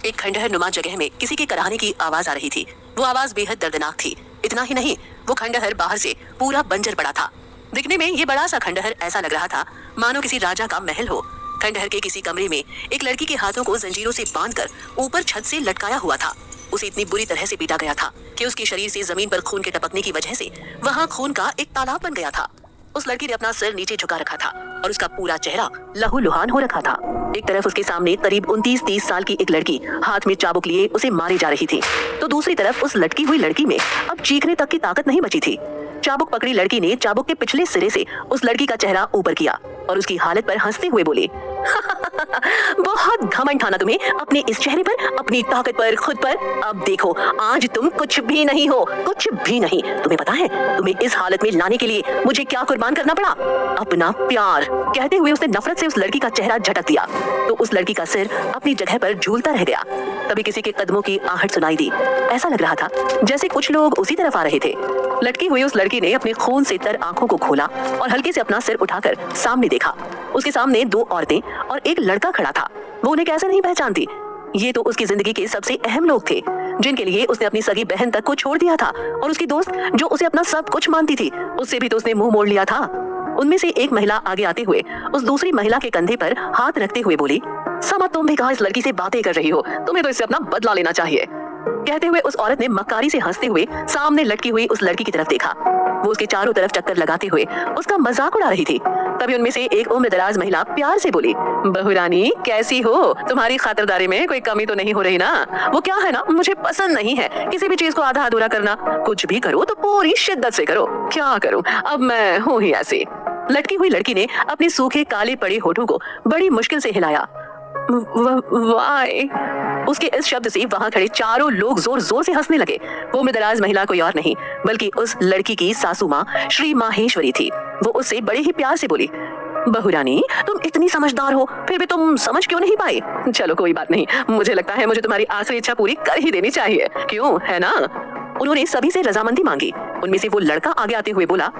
एक खंडहर नुमा जगह में किसी के कराहने की आवाज आ रही थी। वो आवाज बेहद दर्दनाक थी। इतना ही नहीं, वो खंडहर बाहर से पूरा बंजर पड़ा था। दिखने में ये बड़ा सा खंडहर ऐसा लग रहा था मानो किसी राजा का महल हो। खंडहर के किसी कमरे में एक लड़की के हाथों को जंजीरों से बांधकर ऊपर छत से लटकाया हुआ था। उसे इतनी बुरी तरह से पीटा गया था कि उसके शरीर से जमीन पर खून के टपकने की वजह से वहाँ खून का एक तालाब बन गया था। उस लड़की ने अपना सिर नीचे झुका रखा था और उसका पूरा चेहरा लहूलुहान हो रखा था। एक तरफ उसके सामने करीब 29-30 साल की एक लड़की हाथ में चाबुक लिए उसे मारे जा रही थी, तो दूसरी तरफ उस लटकी हुई लड़की में अब चीखने तक की ताकत नहीं बची थी। चाबुक पकड़ी लड़की ने चाबुक के पिछले सिरे से उस लड़की का चेहरा ऊपर किया और उसकी हालत पर हंसते हुए बोली, बहुत घमंड था ना तुम्हें अपने इस चेहरे पर, अपनी ताकत पर, खुद पर। अब देखो, आज तुम कुछ भी नहीं हो, कुछ भी नहीं। तुम्हें पता है तुम्हें इस हालत में लाने के लिए मुझे क्या कुर्बान करना पड़ा? अपना प्यार। कहते हुए उसने नफरत से उस लड़की का चेहरा झटक दिया तो उस लड़की का सिर अपनी जगह पर झूलता रह गया। तभी किसी के कदमों की आहट सुनाई दी। ऐसा लग रहा था जैसे कुछ लोग उसी तरफ आ रहे थे। लटकी हुई उस लड़की ने अपने खून से तर आंखों को खोला और हल्के से अपना सिर उठाकर सामने देखा। उसके सामने 2 औरतें और एक लड़का खड़ा था। वो उन्हें कैसे नहीं पहचानती? ये तो उसकी जिंदगी के सबसे अहम लोग थे, जिनके लिए उसने अपनी सगी बहन तक को छोड़ दिया था, और उसकी दोस्त जो उसे अपना सब कुछ मानती थी, उससे भी तो उसने मुंह मोड़ लिया था। उनमें से एक महिला आगे आते हुए उस दूसरी महिला के कंधे पर हाथ रखते हुए बोली, समा, तुम भी कहाँ इस लड़की से बातें कर रही हो? तुम्हें तो इससे अपना बदला लेना चाहिए। कहते हुए उस औरत ने मक्कारी से हंसते हुए सामने लटकी हुई उस लड़की की तरफ देखा। वो उसके चारों तरफ चक्कर लगाते हुए उसका मजाक उड़ा रही थी। तभी उनमें से एक उम्रदराज महिला प्यार से बोली, बहू रानी, कैसी हो? तुम्हारी खातिरदारी में कोई कमी तो नहीं हो रही ना? वो क्या है ना, मुझे पसंद नहीं है किसी भी चीज को आधा अधूरा करना। कुछ भी करो तो पूरी शिद्दत से करो। क्या करूं, अब मैं हूँ ही ऐसी। लटकी हुई लड़की ने अपने सूखे काले पड़े होठों को बड़ी मुश्किल से हिलाया। वाई। उसके इस शब्द से वहां खड़े चारों लोग जोर जोर से हंसने लगे। वो उम्रदराज महिला कोई और नहीं बल्कि उस लड़की की सासू माँ श्री माहेश्वरी थी। वो उससे बड़े ही प्यार से बोली, बहू रानी, तुम इतनी समझदार हो, फिर भी तुम समझ क्यों नहीं पाई? चलो कोई बात नहीं, मुझे लगता है मुझे तुम्हारी आखिरी इच्छा पूरी कर ही देनी चाहिए, क्यों, है ना? उन्होंने सभी से रजामंदी मांगी। उनमें से वो लड़का आगे आते हुए बोला,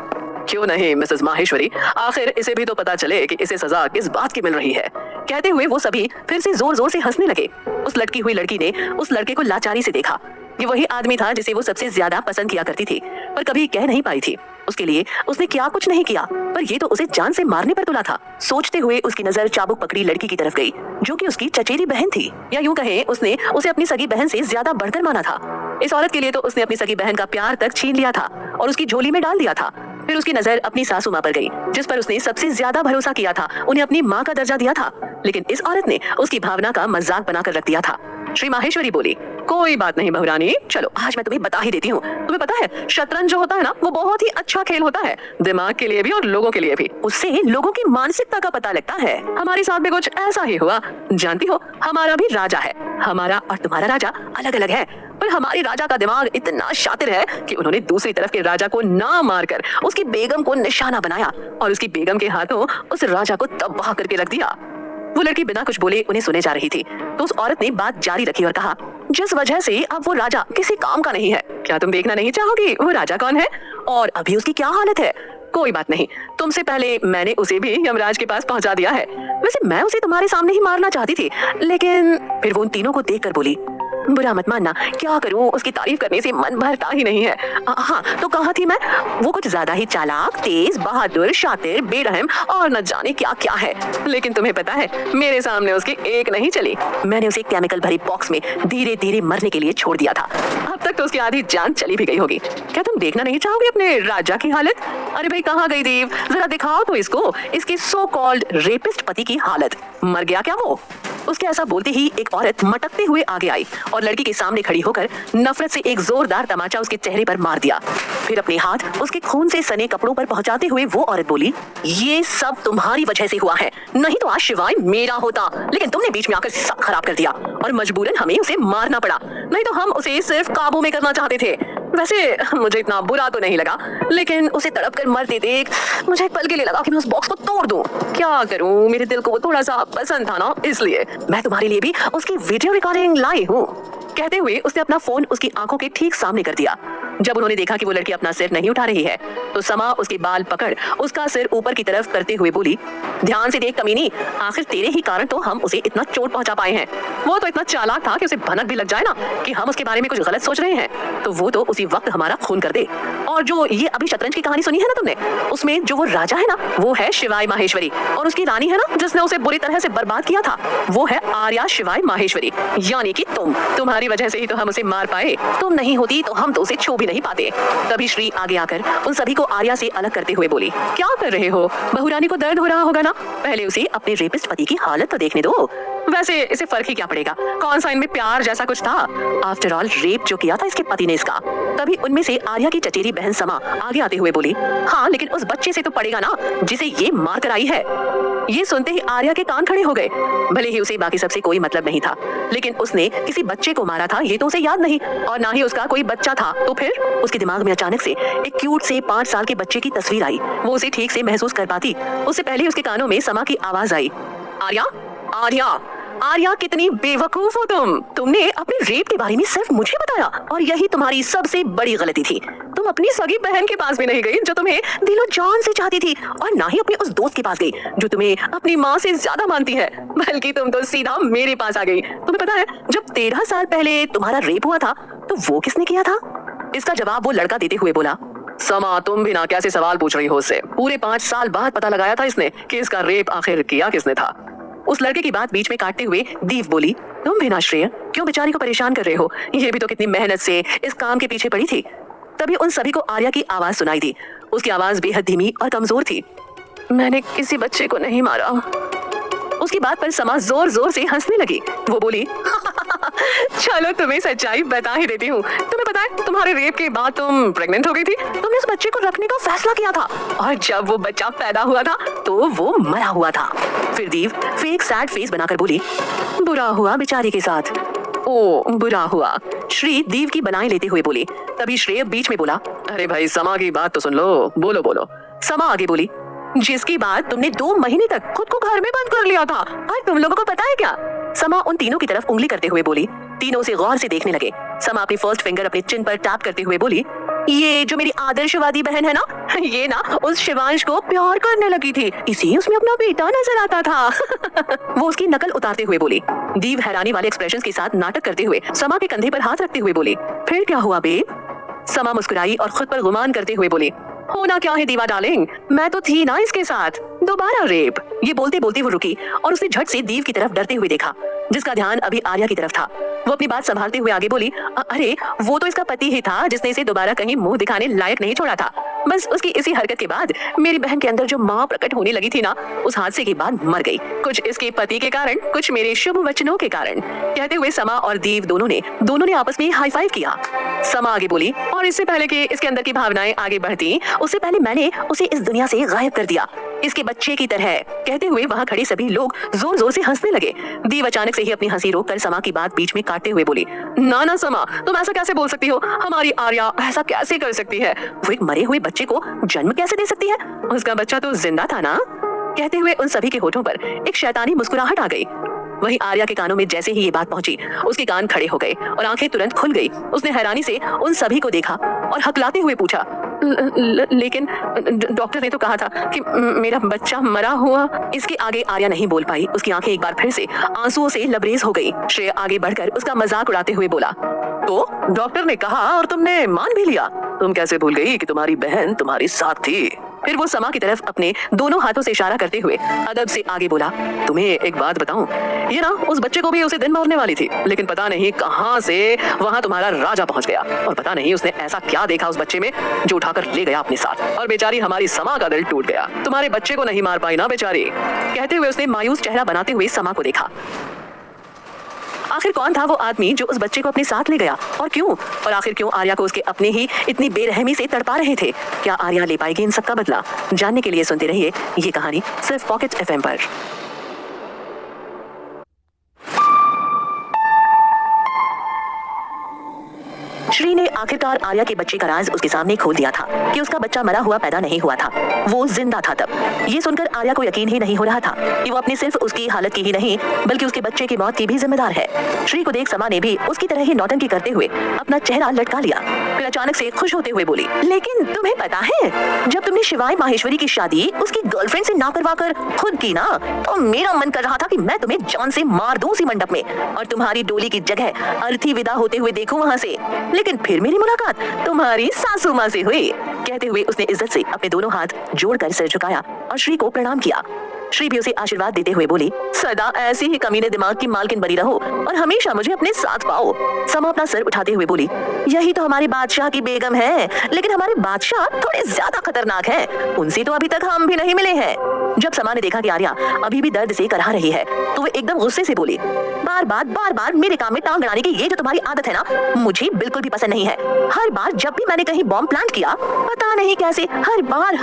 क्यों नहीं मिसेस माहेश्वरी, आखिर इसे भी तो पता चले कि इसे सजा किस बात की मिल रही है। कहते हुए वो सभी फिर से जोर जोर से हंसने लगे। उस लटकी हुई लड़की ने उस लड़के को लाचारी से देखा। ये वही आदमी था जिसे वो सबसे ज्यादा पसंद किया करती थी, पर कभी कह नहीं पाई थी। उसके लिए उसने क्या कुछ नहीं किया, पर ये तो उसे जान से मारने पर तुला था। सोचते हुए उसकी नजर चाबुक पकड़ी लड़की की तरफ गई, जो कि उसकी चचेरी बहन थी, या यूं कहें उसने उसे अपनी सगी बहन से ज्यादा बढ़कर माना था। इस औरत के लिए तो उसने अपनी सगी बहन का प्यार तक छीन लिया था और उसकी झोली में डाल दिया था। फिर उसकी नजर अपनी सासू माँ पर गई, जिस पर उसने सबसे ज्यादा भरोसा किया था, उन्हें अपनी माँ का दर्जा दिया था। लेकिन इस औरत ने उसकी भावना का मजाक बनाकर रख दिया था। श्री माहेश्वरी बोली, कोई बात नहीं बहू रानी, चलो आज मैं तुम्हें बता ही देती हूँ। तुम्हें पता है शतरंज जो होता है ना, वो बहुत ही अच्छा खेल होता है, दिमाग के लिए भी और लोगों के लिए भी। उससे लोगों की मानसिकता का पता लगता है। हमारे साथ भी कुछ ऐसा ही हुआ। जानती हो, हमारा भी राजा है। हमारा और तुम्हारा राजा अलग अलग है, पर हमारे राजा का दिमाग इतना शातिर है कि उन्होंने दूसरी तरफ के राजा को ना मारकर उसकी बेगम को निशाना बनाया और उसकी बेगम के हाथों उस राजा को तबाह करके रख दिया। वो लड़की बिना कुछ बोले उन्हें सुने जा रही थी, तो उस औरत ने बात जारी रखी और कहा, जिस वजह से अब वो राजा किसी काम का नहीं है, क्या तुम देखना नहीं चाहोगी वो राजा कौन है और अभी उसकी क्या हालत है? कोई बात नहीं, तुमसे पहले मैंने उसे भी यमराज के पास पहुंचा दिया है। वैसे मैं उसे तुम्हारे सामने ही मारना चाहती थी, लेकिन फिर वो उन तीनों को देखकर बोली, बुरा मत मानना, क्या करूं, उसकी तारीफ करने से मन भरता ही नहीं है। हाँ, तो कहा थी मैं, वो कुछ ज्यादा ही चालाक, तेज, बहादुर, शातिर, बेरहम और न जाने क्या क्या है। लेकिन तुम्हें पता है, मेरे सामने उसकी एक नहीं चली। मैंने उसे केमिकल भरी बॉक्स में धीरे धीरे मरने के लिए छोड़ दिया था। अब तक तो उसकी आधी जान चली भी गई होगी। क्या तुम देखना नहीं चाहोगे अपने राजा की हालत? अरे भाई, कहाँ गई देव, जरा दिखाओ तो इसको, इसके सो कॉल्ड रेपिस्ट पति की हालत। मर गया क्या वो? उसके ऐसा बोलते ही एक औरत मटकते हुए आगे आई और लड़की के सामने खड़ी होकर नफरत से एक जोरदार तमाचा उसके चेहरे पर मार दिया। फिर अपने हाथ उसके खून से सने कपड़ों पर पहुंचाते हुए वो औरत बोली, ये सब तुम्हारी वजह से हुआ है, नहीं तो आज शिवाय मेरा होता, लेकिन तुमने बीच में आकर सब खराब कर दिया और मजबूरन हमें उसे मारना पड़ा, नहीं तो हम उसे सिर्फ काबू में करना चाहते थे। वैसे मुझे इतना बुरा तो नहीं लगा, लेकिन उसे तड़प कर मरते देख मुझे एक पल के लिए लगा कि मैं उस बॉक्स को तोड़ दूं। क्या करूं, मेरे दिल को वो थोड़ा सा पसंद था ना, इसलिए मैं तुम्हारे लिए भी उसकी वीडियो रिकॉर्डिंग लाई हूँ। कहते हुए उसने अपना फोन उसकी आंखों के ठीक सामने कर दिया। जब उन्होंने देखा कि वो लड़की अपना सिर नहीं उठा रही है तो समा उसके बाल पकड़ उसका सिर ऊपर की तरफ करते हुए बोली, ध्यान से देख कमीनी, आखिर तेरे ही कारण तो हम उसे इतना चोट पहुंचा पाए हैं। वो तो इतना चालाक था कि उसे भनक भी लग जाए ना कि हम उसके बारे में कुछ गलत सोच रहे हैं तो वो तो उसी वक्त हमारा खून कर दे। और जो ये अभी शतरंज की कहानी सुनी है ना तुमने, उसमें जो वो राजा है ना वो है शिवाई माहेश्वरी, और उसकी रानी है ना जिसने उसे बुरी तरह से बर्बाद किया था वो है आर्या शिवाई माहेश्वरी, यानी कि तुम्हारी वजह से ही तो हम उसे मार पाए। तुम नहीं होती तो हम तो उसे छू भी नहीं पाते। तभी श्री आगे आकर उन सभी को आर्या से अलग करते हुए बोली, क्या कर रहे हो? बहुरानी को दर्द हो रहा होगा ना, पहले उसे अपने रेपिस्ट पति की हालत तो देखने दो। वैसे इसे फर्क ही क्या पड़ेगा, कौन सा इनमें प्यार जैसा कुछ था। आफ्टर ऑल रेप जो किया था इसके पति ने इसका। तभी उनमें से आर्या की चचेरी बहन समा आगे आते हुए बोली, हाँ लेकिन उस बच्चे से तो पड़ेगा ना जिसे ये मार कर आई है। ये सुनते ही आर्या के कान खड़े हो गए। भले ही उसे बाकी सबसे कोई मतलब नहीं था लेकिन उसने किसी बच्चे को मारा था ये तो उसे याद नहीं, और ना ही उसका कोई बच्चा था। तो फिर उसके दिमाग में अचानक से एक क्यूट से 5 साल के बच्चे की तस्वीर आई। वो उसे ठीक से महसूस कर पाती उससे पहले उसके कानों में समा की आवाज आई, आर्या आर्या आर्या, कितनी बेवकूफ हो तुमने अपने रेप के बारे में सिर्फ मुझे बताया और यही तुम्हारी सबसे बड़ी गलती थी। तुम अपनी सगी बहन के पास भी नहीं गई जो तुम्हें दिलो जान से चाहती थी, और ना ही अपने उस दोस्त के पास गई जो तुम्हें अपनी माँ से ज्यादा मानती है, बल्कि तुम तो सीधा मेरे पास आ गई। तुम्हें पता है जब 13 साल पहले तुम्हारा रेप हुआ था तो वो किसने किया था? इसका जवाब वो लड़का देते हुए बोला, समा तुम भी ना कैसे सवाल पूछ रही हो उससे, पूरे 5 साल बाद पता लगाया था इसने कि इसका रेप आखिर किया किसने था। उस लड़के की बात बीच में काटते हुए दीव बोली, तुम भी ना श्रेय क्यों बेचारी को परेशान कर रहे हो, ये भी तो कितनी मेहनत से इस काम के पीछे पड़ी थी। तभी उन सभी को आर्या की आवाज सुनाई दी। उसकी आवाज बेहद धीमी और कमजोर थी। मैंने किसी बच्चे को नहीं मारा। उसकी बात पर समा जोर जोर से हंसने लगी। वो बोली, चलो तुम्हें सच्चाई बता ही देती हूँ। तुम्हें पता है तुम्हारे रेप के बाद तुम प्रेग्नेंट हो गई थी। तुमने उस बच्चे को रखने का फैसला किया था और जब वो बच्चा पैदा हुआ था तो वो मरा हुआ था। फिर दीव फेक सैड फेस बनाकर बोली, बुरा हुआ बेचारी के साथ। ओ बुरा हुआ, श्री दीव की बनाई लेते हुए बोली। तभी श्रेय बीच में बोला, अरे भाई समा की बात तो सुन लो, बोलो बोलो। समा आगे बोली, जिसकी बात तुमने 2 महीने तक खुद को घर में बंद कर लिया था, और तुम लोगों को पता है क्या? समा उन तीनों की तरफ उंगली करते हुए बोली। तीनों से गौर से देखने लगे। समा अपनी फर्स्ट फिंगर अपने चिन पर टैप करते हुए बोली, ये जो मेरी आदर्शवादी बहन है ना, ये ना उस शिवांश को प्यार करने लगी थी, इसी उसमें अपना बेटा नजर आता था। वो उसकी नकल उतारते हुए बोली। दीव हैरानी वाले एक्सप्रेशंस के साथ नाटक करते हुए समा के कंधे पर हाथ रखते हुए बोली, फिर क्या हुआ बेब? समा मुस्कुराई और खुद पर गुमान करते हुए बोली, होना क्या है दीवा डार्लिंग, मैं तो थी ना इसके साथ, दोबारा रेप। ये बोलते बोलते वो रुकी और उसने झट से दीव की तरफ डरते हुए देखा जिसका ध्यान अभी आर्या की तरफ था। वो अपनी बात संभालते हुए आगे बोली, अरे वो तो इसका पति ही था जिसने इसे दोबारा कहीं मुंह दिखाने लायक नहीं छोड़ा था। बस उसकी इसी हरकत के बाद मेरी बहन के अंदर जो माँ प्रकट होने लगी थी ना, उस हादसे के बाद मर गई, कुछ इसके पति के कारण, कुछ मेरे शुभ वचनों के कारण। कहते हुए समा और दीव दोनों ने आपस में हाई फाइव किया। समा आगे बोली, और इससे पहले कि इसके अंदर की भावनाएं आगे बढ़ती उससे पहले मैंने उसे इस दुनिया से गायब कर दिया, इसके बच्चे की तरह। कहते हुए वहाँ खड़े सभी लोग जोर जोर से हंसने लगे। दीव अचानक से ही अपनी हंसी रोककर समा की बात बीच में काटते हुए बोली, ना ना समा, तुम ऐसा कैसे बोल सकती हो? हमारी आर्या ऐसा कैसे कर सकती है? वो एक मरे हुए बच्चे को जन्म कैसे दे सकती है? उसका बच्चा तो जिंदा था ना। कहते हुए उन सभी के होठों पर एक शैतानी मुस्कुराहट आ गई। वहीं आर्या के कानों में जैसे ही ये बात पहुंची उसके कान खड़े हो गए और आंखें तुरंत खुल गई। उसने हैरानी से उन सभी को देखा और हकलाते हुए पूछा, लेकिन डॉक्टर ने तो कहा था कि मेरा बच्चा मरा हुआ। इसके आगे आर्या नहीं बोल पाई। उसकी आंखें एक बार फिर से आंसुओं से लबरेज हो गई। श्रेय आगे बढ़कर उसका मजाक उड़ाते हुए बोला, तो डॉक्टर ने कहा और तुमने मान भी लिया? तुम कैसे भूल गई कि तुम्हारी बहन तुम्हारे साथ थी? फिर वो समा की तरफ अपने दोनों हाथों से इशारा करते हुए अदब से आगे बोला, तुम्हें एक बात बताऊं, ये ना उस बच्चे को भी उसे दिन मारने वाली थी, लेकिन पता नहीं कहां से वहां तुम्हारा राजा पहुंच गया, और पता नहीं उसने ऐसा क्या देखा उस बच्चे में जो उठाकर ले गया अपने साथ, और बेचारी हमारी समा का दिल टूट गया। तुम्हारे बच्चे को नहीं मार पाई ना बेचारी। कहते हुए उसने मायूस चेहरा बनाते हुए समा को देखा। आखिर कौन था वो आदमी जो उस बच्चे को अपने साथ ले गया, और क्यों? और आखिर क्यों आर्या को उसके अपने ही इतनी बेरहमी से तड़पा रहे थे? क्या आर्या ले पाएगी इन सबका बदला? जानने के लिए सुनते रहिए ये कहानी सिर्फ पॉकेट एफएम पर। श्री ने आखिरकार आर्या के बच्चे का राज उसके सामने खोल दिया था कि उसका बच्चा मरा हुआ पैदा नहीं हुआ था, वो जिंदा था। तब ये सुनकर आर्या को यकीन ही नहीं हो रहा था कि वो अपनी सिर्फ उसकी हालत की ही नहीं बल्कि उसके बच्चे की मौत की भी जिम्मेदार है। श्री को देख समा ने भी उसकी तरह ही नौटंकी करते हुए अपना चेहरा लटका लिया। फिर अचानक से खुश होते हुए बोली, लेकिन तुम्हें पता है जब तुमने शिवाय माहेश्वरी की शादी उसकी गर्लफ्रेंड से ना करवा कर खुद की ना, तो मेरा मन कर रहा था कि मैं तुम्हें जान से मार दूं उसी मंडप में और तुम्हारी डोली की जगह अर्थी विदा होते हुए देखूं वहां से। लेकिन फिर मेरी मुलाकात तुम्हारी सासू माँ से हुई। कहते हुए उसने इज्जत से अपने दोनों हाथ जोड़कर सिर झुकाया और श्री को प्रणाम किया। श्री भी उसे आशीर्वाद देते हुए बोली, सदा ऐसी ही कमीने दिमाग की मालकिन बनी रहो और हमेशा मुझे अपने साथ पाओ। समा अपना सर उठाते हुए बोली, यही तो हमारे बादशाह की बेगम है, लेकिन हमारे बादशाह थोड़े ज्यादा खतरनाक हैं। उनसे तो अभी तक हम भी नहीं मिले हैं। जब समा ने देखा कि आर्या अभी भी दर्द से करहा रही है तो वो एकदम गुस्से से बोली, बार बार मेरे काम में टांग अड़ाने की ये जो तुम्हारी आदत है ना, मुझे बिल्कुल भी पसंद नहीं है। हर बार जब भी मैंने कहीं बॉम्ब प्लांट किया, पता नहीं कैसे हर बार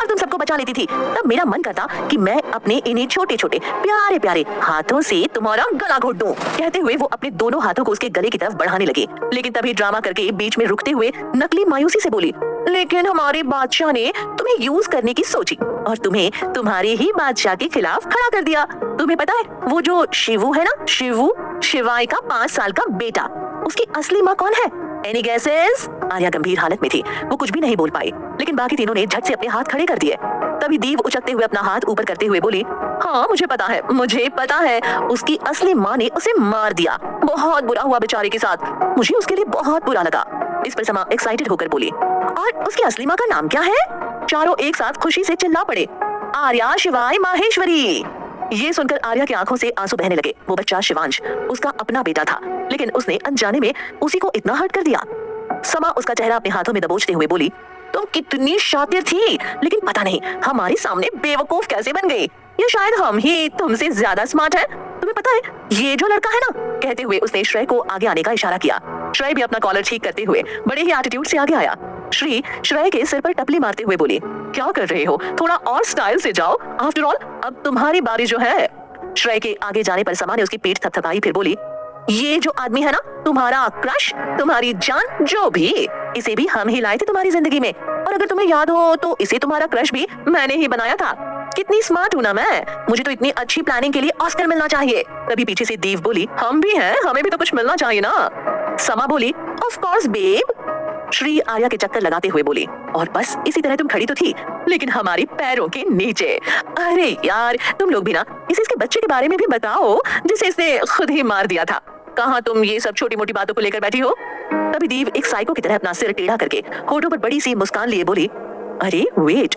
तुम सबको बचा लेती थी। तब मेरा मन करता कि मैं अपने इन्हीं छोटे छोटे प्यारे प्यारे हाथों से तुम्हारा गला घोट दूं। कहते हुए वो अपने दोनों हाथों को उसके गले की तरफ बढ़ाने लगे, लेकिन तभी ड्रामा करके बीच में रुकते हुए नकली मायूसी से बोली, लेकिन हमारे बादशाह ने तुम्हें यूज करने की सोची और तुम्हें तुम्हारे ही बादशाह के खिलाफ खड़ा कर दिया। तुम्हें पता है वो जो शिवू है ना, शिवू, शिवाय का 5 साल का बेटा, उसकी असली माँ कौन है? Any guesses? आर्या गंभीर हालत में थी, वो कुछ भी नहीं बोल पाई, लेकिन बाकी तीनों ने झट से अपने हाथ खड़े कर दिए। तभी दीव उचकते हुए अपना हाथ ऊपर करते हुए बोली, हाँ मुझे पता है उसकी असली माँ ने उसे मार दिया। बहुत बुरा हुआ बेचारे के साथ, मुझे उसके लिए बहुत बुरा लगा। इस पर समा एक्साइटेड होकर बोली, और उसकी असली माँ का नाम क्या है? चारों एक साथ खुशी से चिल्ला पड़े, आर्या शिवाय माहेश्वरी। ये सुनकर आर्या की आंखों से आंसू बहने लगे। वो बच्चा शिवांश उसका अपना बेटा था, लेकिन उसने अनजाने में उसी को इतना हर्ट कर दिया। समा उसका चेहरा अपने हाथों में दबोचते हुए बोली, तुम कितनी शातिर थी, लेकिन पता नहीं हमारे सामने बेवकूफ कैसे बन गई। ये शायद हम ही तुमसे ज्यादा स्मार्ट है। तुम्हें पता है ये जो लड़का है ना, कहते हुए उसने श्रेय को आगे आने का इशारा किया। श्रेय भी अपना कॉलर ठीक करते हुए बड़े ही एटीट्यूड से आगे आया। श्री श्रेय के सिर पर टपली मारते हुए बोली, क्या कर रहे हो, थोड़ा और स्टाइल से जाओ, आफ्टर ऑल अब तुम्हारी बारी जो है। श्रेय के आगे जाने पर समा ने उसकी पीठ थपथपाई, फिर बोली, ये जो आदमी है ना, तुम्हारा क्रश, तुम्हारी जान, जो भी, इसे भी हम ही लाए थे तुम्हारी जिंदगी में, और अगर तुम्हें याद हो तो इसे तुम्हारा क्रश भी मैंने ही बनाया था। कितनी स्मार्ट हूँ ना मैं, मुझे तो इतनी अच्छी प्लानिंग के लिए ऑस्कर मिलना चाहिए। तभी पीछे से दीव बोली, हम भी हैं, हमें भी तो कुछ मिलना चाहिए ना। समा बोली, of course babe. Shri Arya के चक्कर लगाते हुए बोली, और बस इसी तरह तुम खड़ी तो थी, लेकिन हमारे पैरों के नीचे। अरे यार तुम लोग भी ना इसे इसके बच्चे के बारे में भी बताओ जिसे इसने खुद ही मार दिया था। कहाँ तुम ये सब छोटी मोटी बातों को लेकर बैठी हो? तभी दीव एक साइको की तरह अपना सिर टेढ़ा करके होठों पर बड़ी सी मुस्कान लिए बोली, अरे वेट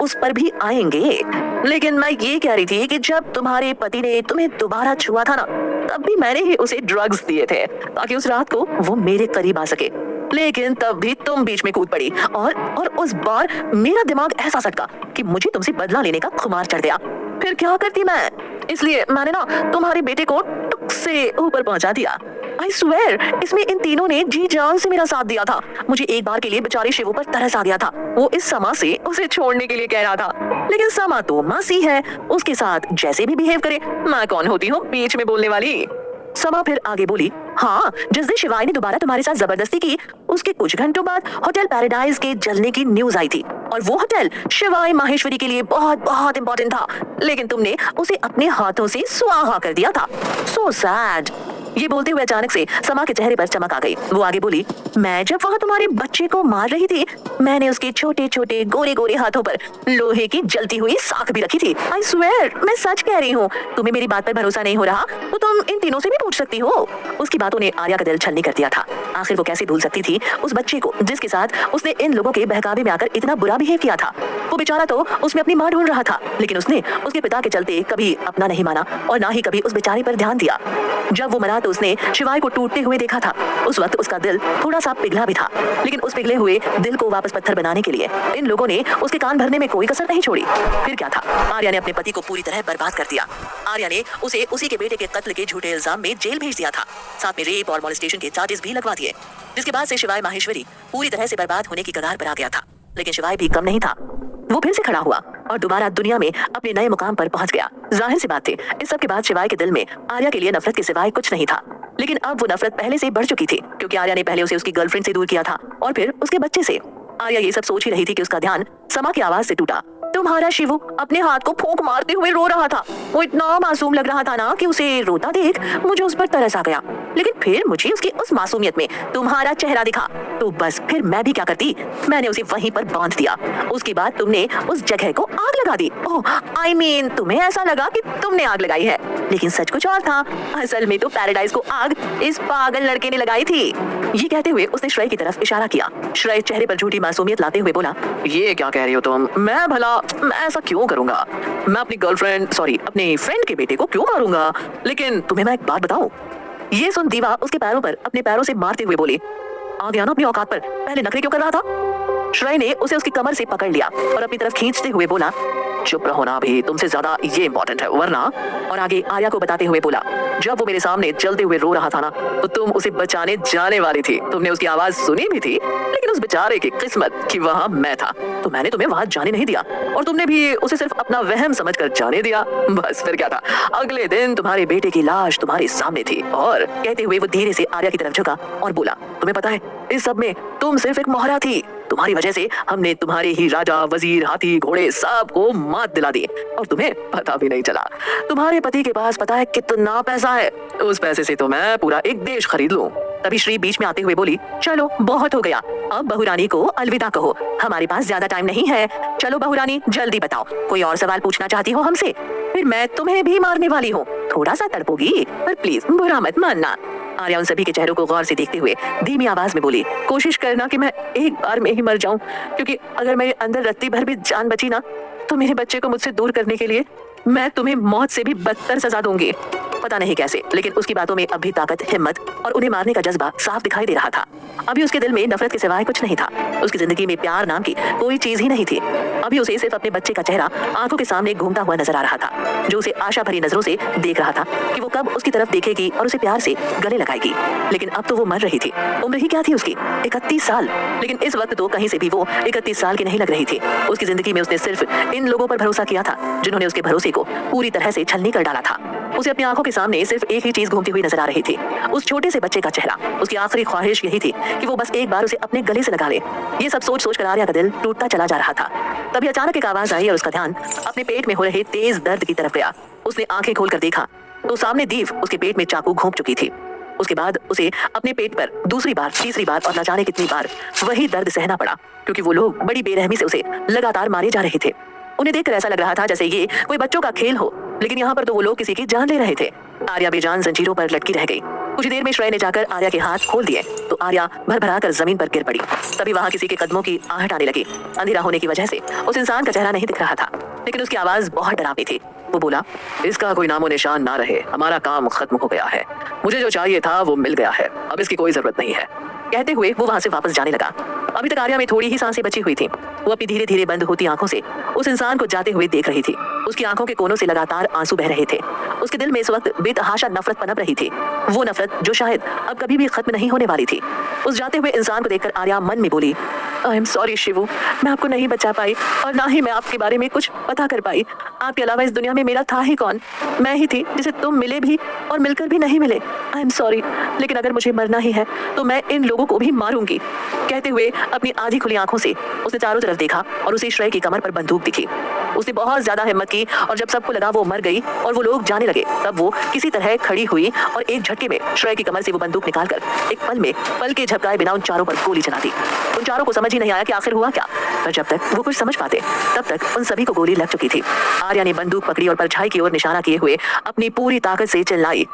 उस पर भी आएंगे, लेकिन मैं ये कह रही थी कि जब तुम्हारे पति ने तुम्हें दोबारा छुआ था ना, तब भी मैंने ही उसे ड्रग्स दिए थे ताकि उस रात को वो मेरे करीब आ सके, लेकिन तब भी तुम बीच में कूद पड़ी और उस बार मेरा दिमाग ऐसा सटका कि मुझे तुमसे बदला लेने का खुमार चढ़ गया। फिर क्या करती मैं, इसलिए मैंने ना तुम्हारे बेटे को टुक से ऊपर पहुंचा दिया। I swear, इसमें इन तीनों ने जी जान से मेरा साथ दिया था। मुझे एक बार के लिए बेचारे शिवू पर तरस आ गया था। वो इस समा से उसे छोड़ने के लिए कह रहा था, लेकिन समा तो मासी है, उसके साथ जैसे भी बिहेव करे, मैं कौन होती हूँ बीच में बोलने वाली। समा फिर आगे बोली, हाँ जिस दिन शिवाय ने दोबारा तुम्हारे साथ जबरदस्ती की, उसके कुछ घंटों बाद होटल पैराडाइज के जलने की न्यूज आई थी, और वो होटल शिवाय माहेश्वरी के लिए बहुत बहुत इंपॉर्टेंट था, लेकिन तुमने उसे अपने हाथों से स्वाहा कर दिया था। So sad. ये बोलते हुए अचानक से समा के चेहरे पर चमक आ गई। वो आगे बोली, मैं जब वहाँ तुम्हारे बच्चे को मार रही थी, मैंने उसके छोटे छोटे गोरे गोरे हाथों पर लोहे की जलती हुई साख भी रखी थी। I swear, मैं सच कह रही हूँ। तुम्हें मेरी बात पर भरोसा नहीं हो रहा तो तुम इन तीनों से भी पूछ सकती हो। उसकी बातों ने आर्या का दिल छलनी कर दिया था। आखिर वो कैसे भूल सकती थी उस बच्चे को जिसके साथ उसने इन लोगों के बहकावे में आकर इतना बुरा बिहेव किया था। वो बेचारा तो उसमें अपनी माँ ढूंढ रहा था, लेकिन उसने उसके पिता के चलते कभी अपना नहीं माना और ना ही कभी उस बेचारे पर ध्यान दिया। जब वो मरा तो उसने शिवाय को टूटते हुए देखा था। उस वक्त उसका दिल थोड़ा सा पिघला भी था, लेकिन उस पिघले हुए दिल को वापस पत्थर बनाने के लिए इन लोगों ने उसके कान भरने में कोई कसर नहीं छोड़ी। फिर क्या था, आर्या ने अपने पति को पूरी तरह बर्बाद कर दिया। आर्या ने उसे उसी के बेटे के कत्ल के झूठे इल्जाम में जेल भेज दिया था, साथ में रेप और मॉलेस्टेशन के चार्जेस भी लगवा दिए, जिसके बाद से शिवाय माहेश्वरी पूरी तरह से बर्बाद होने की कगार पर आ गया था। लेकिन शिवाय भी कम नहीं था। वो फिर से खड़ा हुआ और दोबारा दुनिया में अपने नए मुकाम पर पहुंच गया। जाहिर सी बात थी, इस सब के बाद शिवाय के दिल में आर्या के लिए नफरत के सिवाय कुछ नहीं था। लेकिन अब वो नफरत पहले से बढ़ चुकी थी, क्योंकि आर्या ने पहले उसे उसकी गर्लफ्रेंड से दूर किया था और फिर उसके बच्चे से। आर्या ये सब सोच ही रही थी कि उसका ध्यान समा की आवाज से टूटा। तुम्हारा शिवू अपने हाथ को फूंक मारते हुए रो रहा था। वो इतना मासूम लग रहा था ना कि उसे रोता देख मुझे उस पर तरस आ गया। लेकिन फिर मुझे उसकी उस मासूमियत में तुम्हारा चेहरा दिखा, तो बस फिर मैं भी क्या करती, मैंने उसे वहीं पर बांध दिया। उसके बाद तुमने उस जगह को आग लगा दी। ओह आई मीन तुम्हें ऐसा लगा कि तुमने आग लगाई है, लेकिन सच कुछ और था। असल में तो पैराडाइज को आग इस पागल लड़के ने लगाई थी। ये कहते हुए उसने श्रेय की तरफ इशारा किया। श्रेय चेहरे पर झूठी मासूमियत लाते हुए बोला, ये क्या कह रही हो तुम? मैं ऐसा क्यों करूंगा? मैं अपनी गर्लफ्रेंड अपने फ्रेंड के बेटे को क्यों मारूंगा? लेकिन तुम्हें मैं एक बात बताऊं। ये सुन दीवा उसके पैरों पर अपने पैरों से मारते हुए बोली, आ गया ना अपनी औकात पर, पहले नखरे क्यों कर रहा था? श्रेय ने उसे उसकी कमर से पकड़ लिया और अपनी तरफ खींचते हुए बोला, चुप रहो ना अभी, तुमसे ज्यादा ये इंपॉर्टेंट है वरना। और आगे आर्या को बताते हुए बोला, जब वो मेरे सामने जलते हुए रो रहा था ना, तो तुम उसे बचाने जाने वाली थी। तुमने उसकी आवाज सुनी भी थी, लेकिन उस बेचारे की किस्मत कि वहां मैं था, तो मैंने तुम्हें वहां जाने नहीं दिया और तुमने भी उसे सिर्फ अपना वहम समझकर जाने दिया। बस फिर क्या था, अगले दिन तुम्हारे बेटे की लाश तुम्हारे सामने थी। और कहते हुए वो धीरे से आर्या की तरफ झुका और बोला, तुम्हें पता है इस सब में तुम सिर्फ एक मोहरा थी। तुम्हारी वजह से हमने तुम्हारे ही राजा, वजीर, हाथी, घोड़े सब को मात दिला दी और तुम्हें पता भी नहीं चला। तुम्हारे पति के पास पता है कितना पैसा है, उस पैसे से तो मैं पूरा एक देश खरीद लूं। तभी श्री बीच में आते हुए बोली, चलो बहुत हो गया, अब बहुरानी को अलविदा कहो, हमारे पास ज्यादा टाइम नहीं है। चलो बहुरानी जल्दी बताओ, कोई और सवाल पूछना चाहती हो हमसे? फिर मैं तुम्हें भी मारने वाली हूँ। थोड़ा सा तड़पोगी पर प्लीज बुरा मत मानना। आर्या उन सभी के चेहरों को गौर से देखते हुए धीमी आवाज में बोली, कोशिश करना कि मैं एक बार में ही मर जाऊं, क्योंकि अगर मेरे अंदर रत्ती भर भी जान बची ना, तो मेरे बच्चे को मुझसे दूर करने के लिए मैं तुम्हें मौत से भी बदतर सजा दूंगी। पता नहीं कैसे, लेकिन उसकी बातों में अब भी ताकत, हिम्मत और उन्हें मारने का जज्बा साफ दिखाई दे रहा था। अभी उसके दिल में नफरत के सिवाय कुछ नहीं था। उसकी जिंदगी में प्यार नाम की कोई चीज ही नहीं थी। अभी उसे सिर्फ अपने बच्चे का चेहरा आंखों के सामने घूमता हुआ नजर आ रहा था, जो उसे आशा भरी नजरों से देख रहा था कि वो कब उसकी तरफ देखेगी और उसे प्यार से गले लगाएगी। लेकिन अब तो वो मर रही थी। उम्र ही क्या थी उसकी, 31 साल। लेकिन इस वक्त तो कहीं से भी वो 31 साल की नहीं लग रही थी। उसकी जिंदगी में उसने सिर्फ इन लोगों पर भरोसा किया था, जिन्होंने उसके भरोसे को पूरी तरह से छलनी कर डाला था। उसे अपनी आंखों के सामने सिर्फ एक ही चीज घूमती हुई नजर आ रही थी, उस छोटे से बच्चे का चेहरा। उसकी आखिरी ख्वाहिश यही थी कि वो बस एक बार उसे अपने गले से लगा ले। ये सब सोच सोच कर आर्या का दिल टूटता चला जा रहा था। तभी अचानक एक आवाज आई और उसका ध्यान अपने पेट में हो रहे तेज दर्द की तरफ गया। उसने आंखें खोलकर देखा तो सामने दीव उसके पेट में चाकू घोंप चुकी थी। उसके बाद उसे अपने पेट पर दूसरी बार, तीसरी बार और न जाने कितनी बार वही दर्द सहना पड़ा, क्योंकि वो लोग बड़ी बेरहमी से उसे लगातार मारे जा रहे थे। उन्हें देखकर ऐसा लग रहा था जैसे ये कोई बच्चों का खेल हो, लेकिन यहाँ पर तो वो लोग किसी की जान ले रहे थे। आर्या बेजान जंजीरों पर लटकी रह गई। कुछ देर में श्रेय ने जाकर आर्या के हाथ खोल दिए तो आर्या भरभरा कर जमीन पर गिर पड़ी। तभी वहाँ किसी के कदमों की आहट आने लगी। अंधेरा होने की वजह से उस इंसान का चेहरा नहीं दिख रहा था, लेकिन उसकी आवाज बहुत डरावनी थी। वो बोला, इसका कोई नामो निशान ना रहे, हमारा काम खत्म हो गया है। मुझे जो चाहिए था वो मिल गया है, अब इसकी कोई जरूरत नहीं है। कहते हुए वो वहाँ से वापस जाने लगा। अभी तक आर्या में थोड़ी ही सांसें बची हुई थी। वो अपनी धीरे धीरे बंद होती आंखों से उस इंसान को जाते हुए देख रही थी। उसकी आंखों के कोनों से लगातार आंसू बह रहे थे। उसके दिल में इस वक्त बेतहाशा नफरत पनप रही थी, वो नफरत जो शायद अब कभी भी खत्म नहीं होने वाली थी। उस जाते हुए इंसान को देखकर आर्या मन में बोली, आई एम सॉरी शिवू, मैं आपको नहीं बचा पाई और ना ही मैं आपके बारे में कुछ पता कर पाई। आपके अलावा इस दुनिया में मेरा था ही कौन? मैं ही थी जिसे तुम मिले भी और मिलकर भी नहीं मिले। आई एम सॉरी, लेकिन अगर मुझे मरना ही है तो मैं इन लोगों को भी मारूंगी। कहते हुए अपनी आधी खुली आंखों से उसने चारों तरफ देखा और उसे श्रेय की कमर पर बंदूक दिखी। उसने बहुत ज्यादा हिम्मत की और जब सबको लगा वो मर गई और वो लोग जाने लगे, तब वो किसी तरह खड़ी हुई और एक झटके में श्रेय की कमर से वो बंदूक निकालकर एक पल के झपकाए बिना उन चारों पर गोली चला दी। उन चारों को समझ ही नहीं आया कि आखिर हुआ क्या, पर जब तक वो कुछ समझ पाते तब तक उन सभी को गोली लग चुकी थी। आर्या ने बंदूक पकड़ी और परछाई की ओर निशाना किए हुए अपनी पूरी ताकत से चिल्लाई,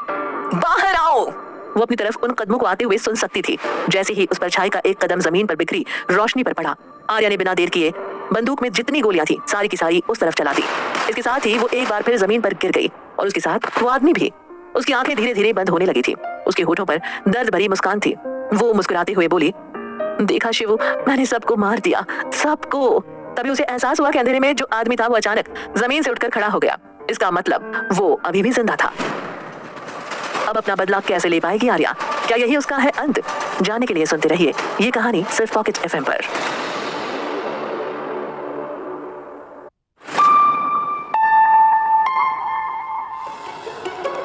बाहर आओ। वो अपनी तरफ उन कदमों को आते हुए सुन सकती थी। जैसे ही उस परछाई का एक कदम जमीन पर बिखरी रोशनी पर पड़ा, आर्या ने बिना देर किए बंदूक में जितनी गोलियां थी सारी की सारी उस तरफ चला दी। इसके साथ ही वो एक बार फिर जमीन पर गिर गई और उसके साथ वो आदमी भी। उसकी आंखें धीरे धीरे बंद होने लगी थी। उसके होठों पर दर्द भरी मुस्कान थी। वो मुस्कुराते हुए बोली, देखा शिवू, मैंने सबको मार दिया, सबको। तभी उसे एहसास हुआ कि अंधेरे में जो आदमी था वो अचानक जमीन से उठकर खड़ा हो गया। इसका मतलब वो अभी भी जिंदा था। अब अपना बदला कैसे ले पाएगी आर्या? क्या यही उसका है अंत? जानने के लिए सुनते रहिए ये कहानी सिर्फ पॉकेट एफएम पर।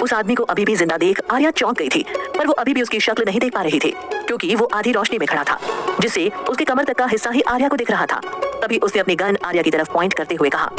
उस उस आदमी को अभी भी जिंदा देख आर्या चौंक गई थी, पर वो अभी भी उसकी शक्ल नहीं देख पा रही थी क्योंकि वो आधी रोशनी में खड़ा था, जिससे उसके कमर तक का हिस्सा ही आर्या को दिख रहा था। तभी उसने अपनी गन आर्या की तरफ पॉइंट करते हुए कहा,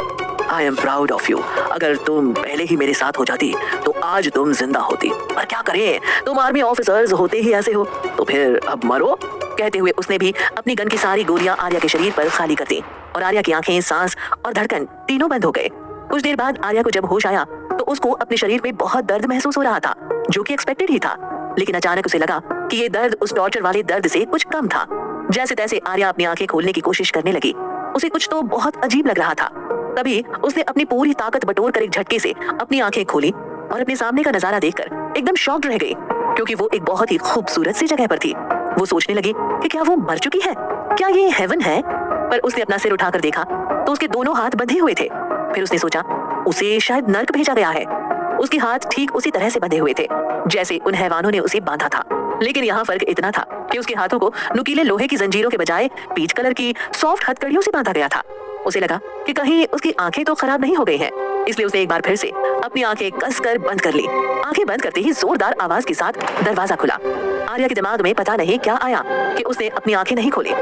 I am proud of you. अगर तुम पहले ही मेरे साथ हो जाती तो आज तुम जिंदा होती, पर क्या करें, तुम आर्मी ऑफिसर्स होते ही ऐसे हो, तो फिर अब मरो। कहते हुए उसने भी अपनी गन की सारी गोलियां आर्या के शरीर पर खाली कर दी और आर्या की आंखें, सांस और धड़कन तीनों बंद हो गए। कुछ देर बाद आर्या को जब होश आया तो उसको अपने शरीर में बहुत दर्द महसूस हो रहा था, जो कि एक्सपेक्टेड ही था, लेकिन अचानक उसे लगा कि ये दर्द उस टॉर्चर वाले दर्द से कुछ कम था। जैसे तैसे आर्या अपनी आंखें खोलने की कोशिश करने लगी। उसे कुछ तो बहुत अजीब लग रहा था। तभी उसने अपनी पूरी ताकत बटोर कर एक झटके से अपनी आंखें खोली और अपने सामने का नजारा देखकर एकदम शॉक्ड रह गई, क्योंकि वो एक बहुत ही खूबसूरत सी जगह पर थी। वो सोचने लगी कि क्या वो मर चुकी है, क्या ये हेवन है? पर उसने अपना सिर उठाकर देखा तो उसके दोनों हाथ बंधे हुए थे। फिर उसने सोचा उसे शायद नर्क भेजा गया है। उसके हाथ ठीक उसी तरह से बंधे हुए थे जैसे उन हैवानों ने उसे बांधा था, लेकिन यहाँ फर्क इतना था कि उसके हाथों को नुकीले लोहे की जंजीरों के बजाय पीच कलर की सॉफ्ट हथकड़ियों से बांधा गया था। उसे लगा कि कहीं उसकी आंखें तो खराब नहीं हो गई हैं, इसलिए उसने एक बार फिर से अपनी आंखें कसकर बंद कर ली। आंखें बंद करते ही जोरदार आवाज के साथ दरवाजा खुला। आर्या के दिमाग में पता नहीं क्या आया कि उसने अपनी आंखें नहीं खोली।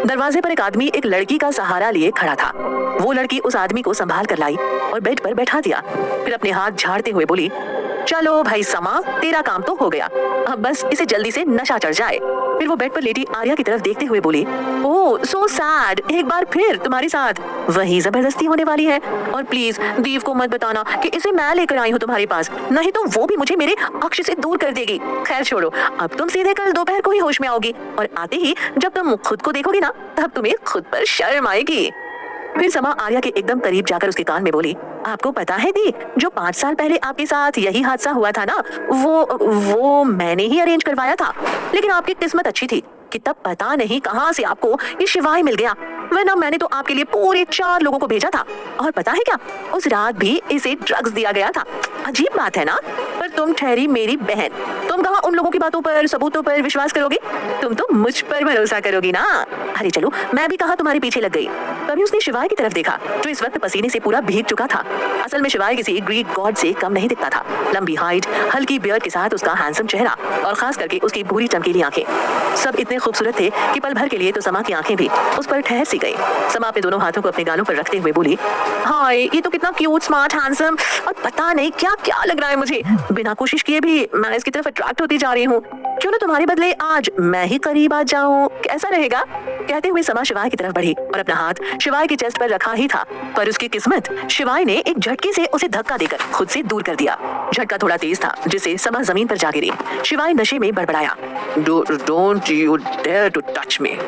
दरवाजे पर एक आदमी एक लड़की का सहारा लिए खड़ा था। वो लड़की उस आदमी को संभाल कर लाई और बेड पर बैठा दिया। फिर अपने हाथ झाड़ते हुए बोली, चलो भाई समा, तेरा काम तो हो गया, अब बस इसे जल्दी से नशा चढ़ जाए। फिर वो बेड पर लेटी आर्या की तरफ देखते हुए बोली, ओह सो सैड, एक बार फिर तुम्हारे साथ वही जबरदस्ती होने वाली है, और प्लीज दीव को मत बताना कि इसे मैं लेकर आई हूँ तुम्हारे पास, नहीं तो वो भी मुझे मेरे अक्ष से दूर कर देगी। खैर छोड़ो, अब तुम सीधे कल दोपहर को ही होश में आओगी, और आते ही जब तुम खुद को देखोगी ना, तब तुम्हें खुद पर शर्म आएगी। फिर समा आर्या के एकदम करीब जाकर उसके कान में बोली, आपको पता है दी, जो 5 साल पहले आपके साथ यही हादसा हुआ था ना, वो मैंने ही अरेंज करवाया था, लेकिन आपकी किस्मत अच्छी थी कि तब पता नहीं कहां से आपको ये शिवाय मिल गया, वरना मैंने तो आपके लिए पूरे 4 लोगों को भेजा था। और पता है क्या, उस रात भी इसे ड्रग्स दिया गया था। अजीब बात है ना, पर तुम ठहरी मेरी बहन, तुम कहाँ उन लोगों की बातों पर, सबूतों पर विश्वास करोगी, तुम तो मुझ पर भरोसा करोगी ना। अरे चलो, मैं भी कहाँ तुम्हारे पीछे लग गई। तभी उसने शिवाय की तरफ देखा, जो इस वक्त पसीने से पूरा भीग चुका था। असल में शिवाय किसी ग्रीक गॉड से कम नहीं दिखता था। लंबी हाइट, हल्की बियर्ड के साथ उसका हैंडसम चेहरा और खास करके उसकी भूरी चमकीली आंखें, सब इतने खूबसूरत थे कि पल भर के लिए तो समा की आंखें भी उस पर ठहर सी गई। समा अपने दोनों हाथों को अपने गालों पर रखते हुए बोली, हाय ये तो कितना क्यूट, स्मार्ट, हैंडसम और पता नहीं क्या क्या लग रहा है मुझे। बिना कोशिश किए भी मैं इसकी तरफ अट्रैक्ट होती जा रही हूँ। क्यों ना तुम्हारे बदले आज मैं ही करीब आ जाऊं, कैसा रहेगा? कहते हुए समा शिवाय की तरफ बढ़ी और अपना हाथ शिवाय की चेस्ट पर रखा ही था, पर उसकी किस्मत, शिवाय ने एक झटके से उसे धक्का देकर खुद से दूर कर दिया। झटका थोड़ा तेज था, जिससे समा जमीन पर जा गिरी। शिवाय नशे में बड़बड़ाया, don't you dare to touch me.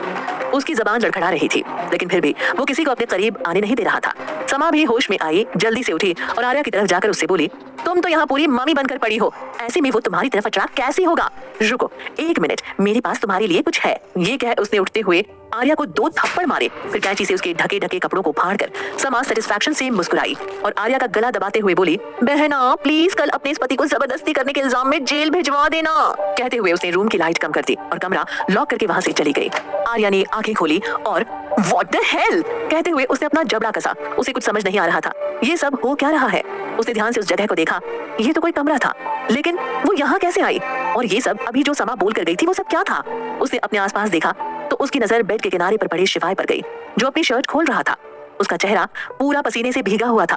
उसकी जबान लड़खड़ा रही थी, लेकिन फिर भी वो किसी को अपने करीब आने नहीं दे रहा था। समा भी होश में आई, जल्दी से उठी और आर्या की तरफ जाकर उससे बोली, तुम तो यहाँ पूरी मम्मी बनकर पड़ी हो, ऐसे में वो तुम्हारी तरफ अट्रैक्ट कैसे होगा? रुको 1 मिनट, मेरे पास तुम्हारे लिए कुछ है। ये कह उसने उठते हुए आर्या को 2 थप्पड़ मारे, फिर कैंची से उसके ढके ढके कपड़ों को फाड़कर समा सेटिस्फैक्शन से मुस्कुराई और आर्या का गला दबाते हुए बोली, बहना प्लीज कल अपने इस पति को जबरदस्ती करने के इल्जाम में जेल भिजवा देना। कहते हुए उसने रूम की लाइट कम कर दी और कमरा लॉक करके वहां से चली गई। आर्या ने आंखें खोली और व्हाट द हेल कहते हुए उसने अपना जबड़ा कसा। उसे कुछ समझ नहीं आ रहा था, ये सब हो क्या रहा है। उसने ध्यान से उस जगह को देखा, ये तो कोई कमरा था, लेकिन वो यहाँ कैसे आई? और ये सब अभी जो समा बोल कर गई थी, वो सब क्या था? उसने अपने आसपास देखा तो उसकी नजर बेड के किनारे पर पड़े शिवाय पर गई, जो अपनी शर्ट खोल रहा था। उसका चेहरा पूरा पसीने से भीगा हुआ था।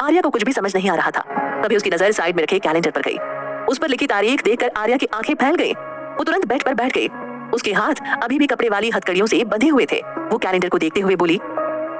आर्या को कुछ भी समझ नहीं आ रहा था। तभी उसकी नजर साइड में रखे कैलेंडर पर गई। उस पर लिखी तारीख देखकर आर्या की आंखें फैल गई। वो तुरंत बेड पर बैठ गई। उसके हाथ अभी भी कपड़े वाली हथकड़ियों से बंधे हुए थे। वो कैलेंडर को देखते हुए बोली,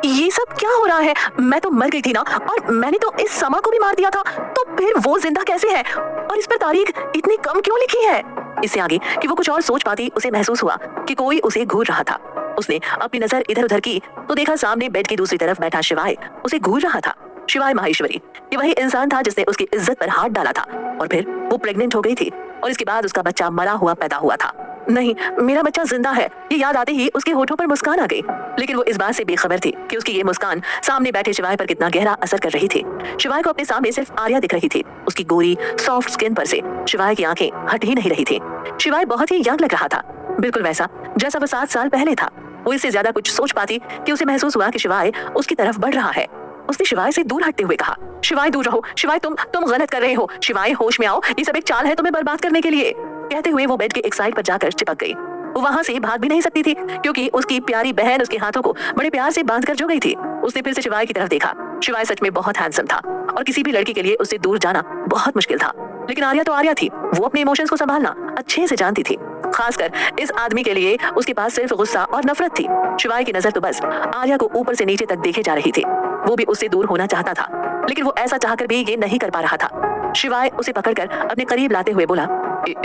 ये सब क्या हो रहा है? मैं तो मर गई थी ना, और मैंने तो इस समा को भी मार दिया था, तो फिर वो जिंदा कैसे है? और इस पर तारीख इतनी कम क्यों लिखी है? इससे आगे कि वो कुछ और सोच पाती, उसे महसूस हुआ कि कोई उसे घूर रहा था। उसने अपनी नजर इधर उधर की तो देखा सामने बेड की दूसरी तरफ बैठा शिवाय उसे घूर रहा था। शिवाय माहेश्वरी, ये वही इंसान था जिसने उसकी इज्जत पर हाथ डाला था, और फिर वो प्रेग्नेंट हो गई थी और इसके बाद उसका बच्चा मरा हुआ पैदा हुआ था। नहीं, मेरा बच्चा जिंदा है, ये याद आते ही उसके होठों पर मुस्कान आ गई, लेकिन वो इस बात से बेखबर थी कि उसकी ये मुस्कान सामने बैठे शिवाय पर कितना गहरा असर कर रही थी। शिवाय को अपने सामने सिर्फ आर्या दिख रही थी। उसकी गोरी सॉफ्ट स्किन पर से शिवाय की आंखें हट ही नहीं रही थी। शिवाय बहुत ही यंग लग रहा था, बिल्कुल वैसा जैसा वो 7 साल पहले था। वो इससे ज्यादा कुछ सोच पाती कि उसे महसूस हुआ कि शिवाय उसकी तरफ बढ़ रहा है। उसने शिवाय से दूर हटते हुए कहा, शिवाय दूर रहो, शिवाय तुम गलत कर रहे हो, शिवाय होश में आओ, ये सब एक चाल है तुम्हें बर्बाद करने के लिए। कहते हुए वो बेड के एक साइड पर जाकर चिपक गई। वो वहां से भाग भी नहीं सकती थी क्योंकि उसकी प्यारी बहन उसके हाथों को बड़े प्यार से बांध कर जो गई थी। उसने फिर से शिवाय की तरफ देखा। शिवाय सच में बहुत हैंडसम था और किसी भी लड़की के लिए उससे दूर जाना बहुत मुश्किल था। लेकिन आर्या तो आर्या थी, वो अपने इमोशंस को संभालना अच्छे से जानती थी। खासकर इस आदमी के लिए उसके पास सिर्फ गुस्सा और नफरत थी। शिवाय की नजर तो बस आर्या को ऊपर से नीचे तक देखे जा रही थी। वो भी उससे दूर होना चाहता था, लेकिन वो ऐसा चाहकर भी ये नहीं कर पा रहा था। शिवाय उसे पकड़कर अपने करीब लाते हुए बोला,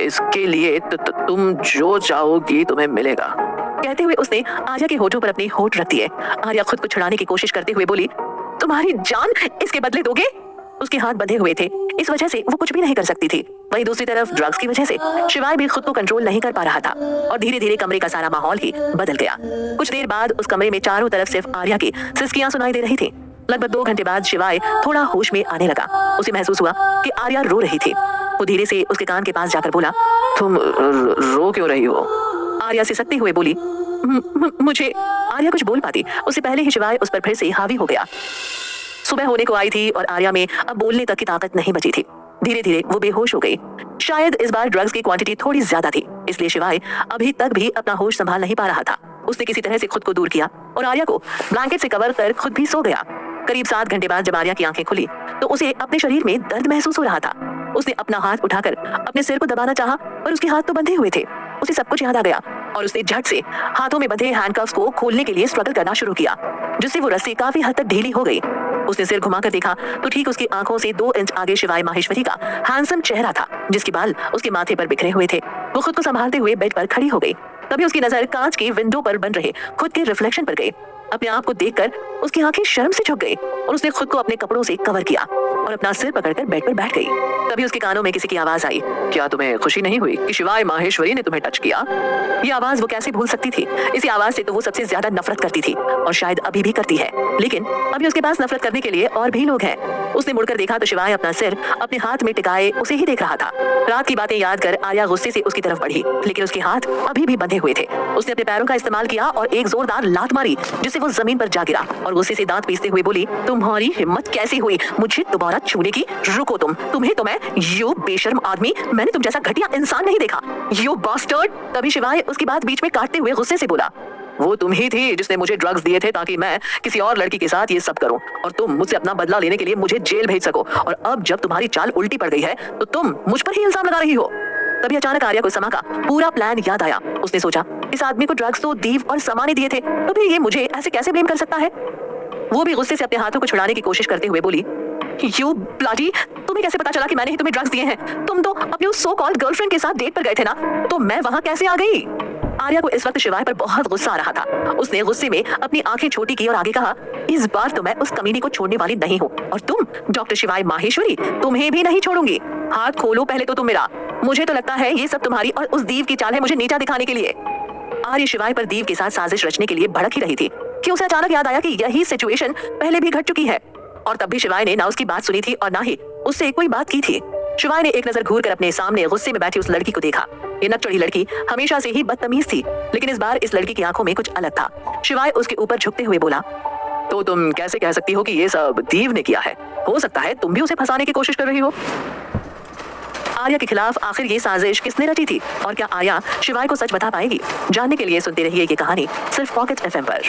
इसके लिए तुम जो चाहोगी तुम्हें मिलेगा। कहते हुए उसने आर्या के होठों पर अपनी होठ रख दिए। आर्या खुद को छुड़ाने की कोशिश करते हुए बोली, तुम्हारी जान इसके बदले दोगे? उसके हाथ बंधे हुए थे, इस वजह से वो कुछ भी नहीं कर सकती थी। वहीं दूसरी तरफ ड्रग्स की वजह से शिवाय भी खुद को कंट्रोल नहीं कर पा रहा था और धीरे धीरे कमरे का सारा माहौल ही बदल गया। कुछ देर बाद उस कमरे में चारों तरफ सिर्फ आर्या की सिसकियां सुनाई दे रही थी। लगभग 2 घंटे बाद शिवाय थोड़ा होश में आने लगा। उसे महसूस हुआ कि आर्या रो रही थी। वो धीरे से उसके कान के पास जाकर बोला, तुम रो क्यों रही हो? आर्या सिसकते हुए बोली, मुझे। आर्या कुछ बोल पाती उससे पहले ही शिवाय उस पर फिर से हावी हो गया। सुबह होने को आई थी और आर्या में अब बोलने तक की ताकत नहीं बची थी। धीरे धीरे वो बेहोश हो गई। शायद इस बार ड्रग्स की क्वांटिटी थोड़ी ज्यादा थी, इसलिए शिवाय अभी तक भी अपना होश संभाल नहीं पा रहा था। उसने किसी तरह से खुद को दूर किया और आर्या को ब्लैंकेट से कवर कर खुद भी सो गया। करीब 7 घंटे बाद जब आर्या की आंखें खुली तो उसे अपने शरीर में दर्द महसूस हो रहा था। उसने अपना हाथ उठाकर अपने सिर को दबाना चाहा, पर उसके हाथ तो बंधे हुए थे। उसे सब कुछ याद आ गया और उसने झट से हाथों में बंधे हैंडकफ्स को खोलने के लिए स्ट्रगल करना शुरू किया, जिससे वो रस्सी काफी हद तक ढीली हो गई। उसने सिर घुमाकर देखा तो ठीक उसकी आंखों से 2 इंच आगे शिवाय माहेश्वरी का हैंडसम चेहरा था, जिसके बाल उसके माथे पर बिखरे हुए थे। वो खुद को संभालते हुए बेड पर खड़ी हो गई। तभी उसकी नजर कांच की विंडो पर बन रहे खुद के रिफ्लेक्शन पर गई। अपने आप को देखकर उसकी आंखें शर्म से झुक गई और उसने खुद को अपने कपड़ों से कवर किया और अपना सिर पकड़कर बेड पर बैठ गई। तभी उसके कानों में किसी की आवाज आई, क्या तुम्हें खुशी नहीं हुई कि शिवाय माहेश्वरी ने तुम्हें टच किया? ये आवाज वो कैसे भूल सकती थी? इसी आवाज से तो वो सबसे ज्यादा नफरत करती थी और शायद अभी भी करती है, लेकिन अभी उसके पास नफरत करने के लिए और भी लोग हैं। उसने मुड़कर देखा तो शिवाय अपना सिर अपने हाथ में टिकाए उसे ही देख रहा था। रात की बातें याद कर आर्या गुस्से से उसकी तरफ बढ़ी, लेकिन उसके हाथ अभी भी बंधे हुए थे। उसने अपने पैरों का इस्तेमाल किया और एक जोरदार लात मारी, जिससे वो जमीन पर जा गिरा और गुस्से से दांत पीसते हुए बोली, तुम्हारी हिम्मत कैसी हुई मुझे दोबारा छूने की? रुको तुम्हें तो मैं, यू बेशर्म आदमी, मैंने तुम जैसा घटिया इंसान नहीं देखा, यू बास्टर्ड। तभी शिवाय उसकी बात बीच में काटते हुए गुस्से से बोला, वो तुम ही थी जिसने मुझे ड्रग्स दिए थे ताकि मैं किसी और लड़की के साथ ये सब करूं और तुम मुझसे अपना बदला लेने के लिए मुझे जेल भेज सको, और अब जब तुम्हारी चाल उल्टी पड़ गई है तो तुम मुझ पर ही इल्जाम लगा रही हो। तभी अचानक आर्या को समा का पूरा प्लान याद आया। उसने सोचा, इस आदमी को ड्रग्स तो दीव और समा ने दिए थे, तो फिर ये मुझे ऐसे कैसे ब्लेम कर सकता है? वो भी गुस्से से अपने हाथों को छुड़ाने की कोशिश करते हुए बोली, यू ब्लडी, तुम्हें कैसे पता चला कि मैंने ही तुम्हें ड्रग्स दिए हैं? तुम तो अपनी उस सो कॉल्ड गर्लफ्रेंड के साथ डेट पर गए थे ना, तो मैं वहां कैसे आ गई? आर्या को इस वक्त शिवाय पर बहुत गुस्सा आ रहा था। उसने गुस्से में अपनी आंखें छोटी की और आगे कहा, इस बार तो मैं उस कमीने को छोड़ने वाली नहीं हूँ, और तुम डॉक्टर शिवाय माहेश्वरी, तुम्हें भी नहीं छोड़ूंगी। हाथ खोलो पहले तो तुम मेरा। मुझे तो लगता है ये सब तुम्हारी और उस दीव की चाल है मुझे नीचा दिखाने के लिए। आर्या शिवाय पर दीव के साथ साजिश रचने के लिए भड़क ही रही थी कि उसे अचानक याद आया कि यही सिचुएशन पहले भी घट चुकी है, और तब भी शिवाय ने ना उसकी बात सुनी थी और ना ही उससे कोई बात की थी। शिवाय ने एक नजर घूरकर अपने सामने गुस्से में बैठी उस लड़की को देखा। ये नकचढ़ी लड़की हमेशा से ही बदतमीज थी, लेकिन इस बार इस लड़की की आंखों में कुछ अलग था। शिवाय उसके ऊपर झुकते हुए बोला, तो तुम कैसे कह सकती हो कि ये सब दीव ने किया है? हो सकता है तुम भी उसे फंसाने की कोशिश कर रही हो। आर्या के खिलाफ आखिर ये साजिश किसने रची थी, और क्या आर्या शिवाय को सच बता पाएगी? जानने के लिए सुनते रहिए ये कहानी सिर्फ पॉकेट एफएम पर।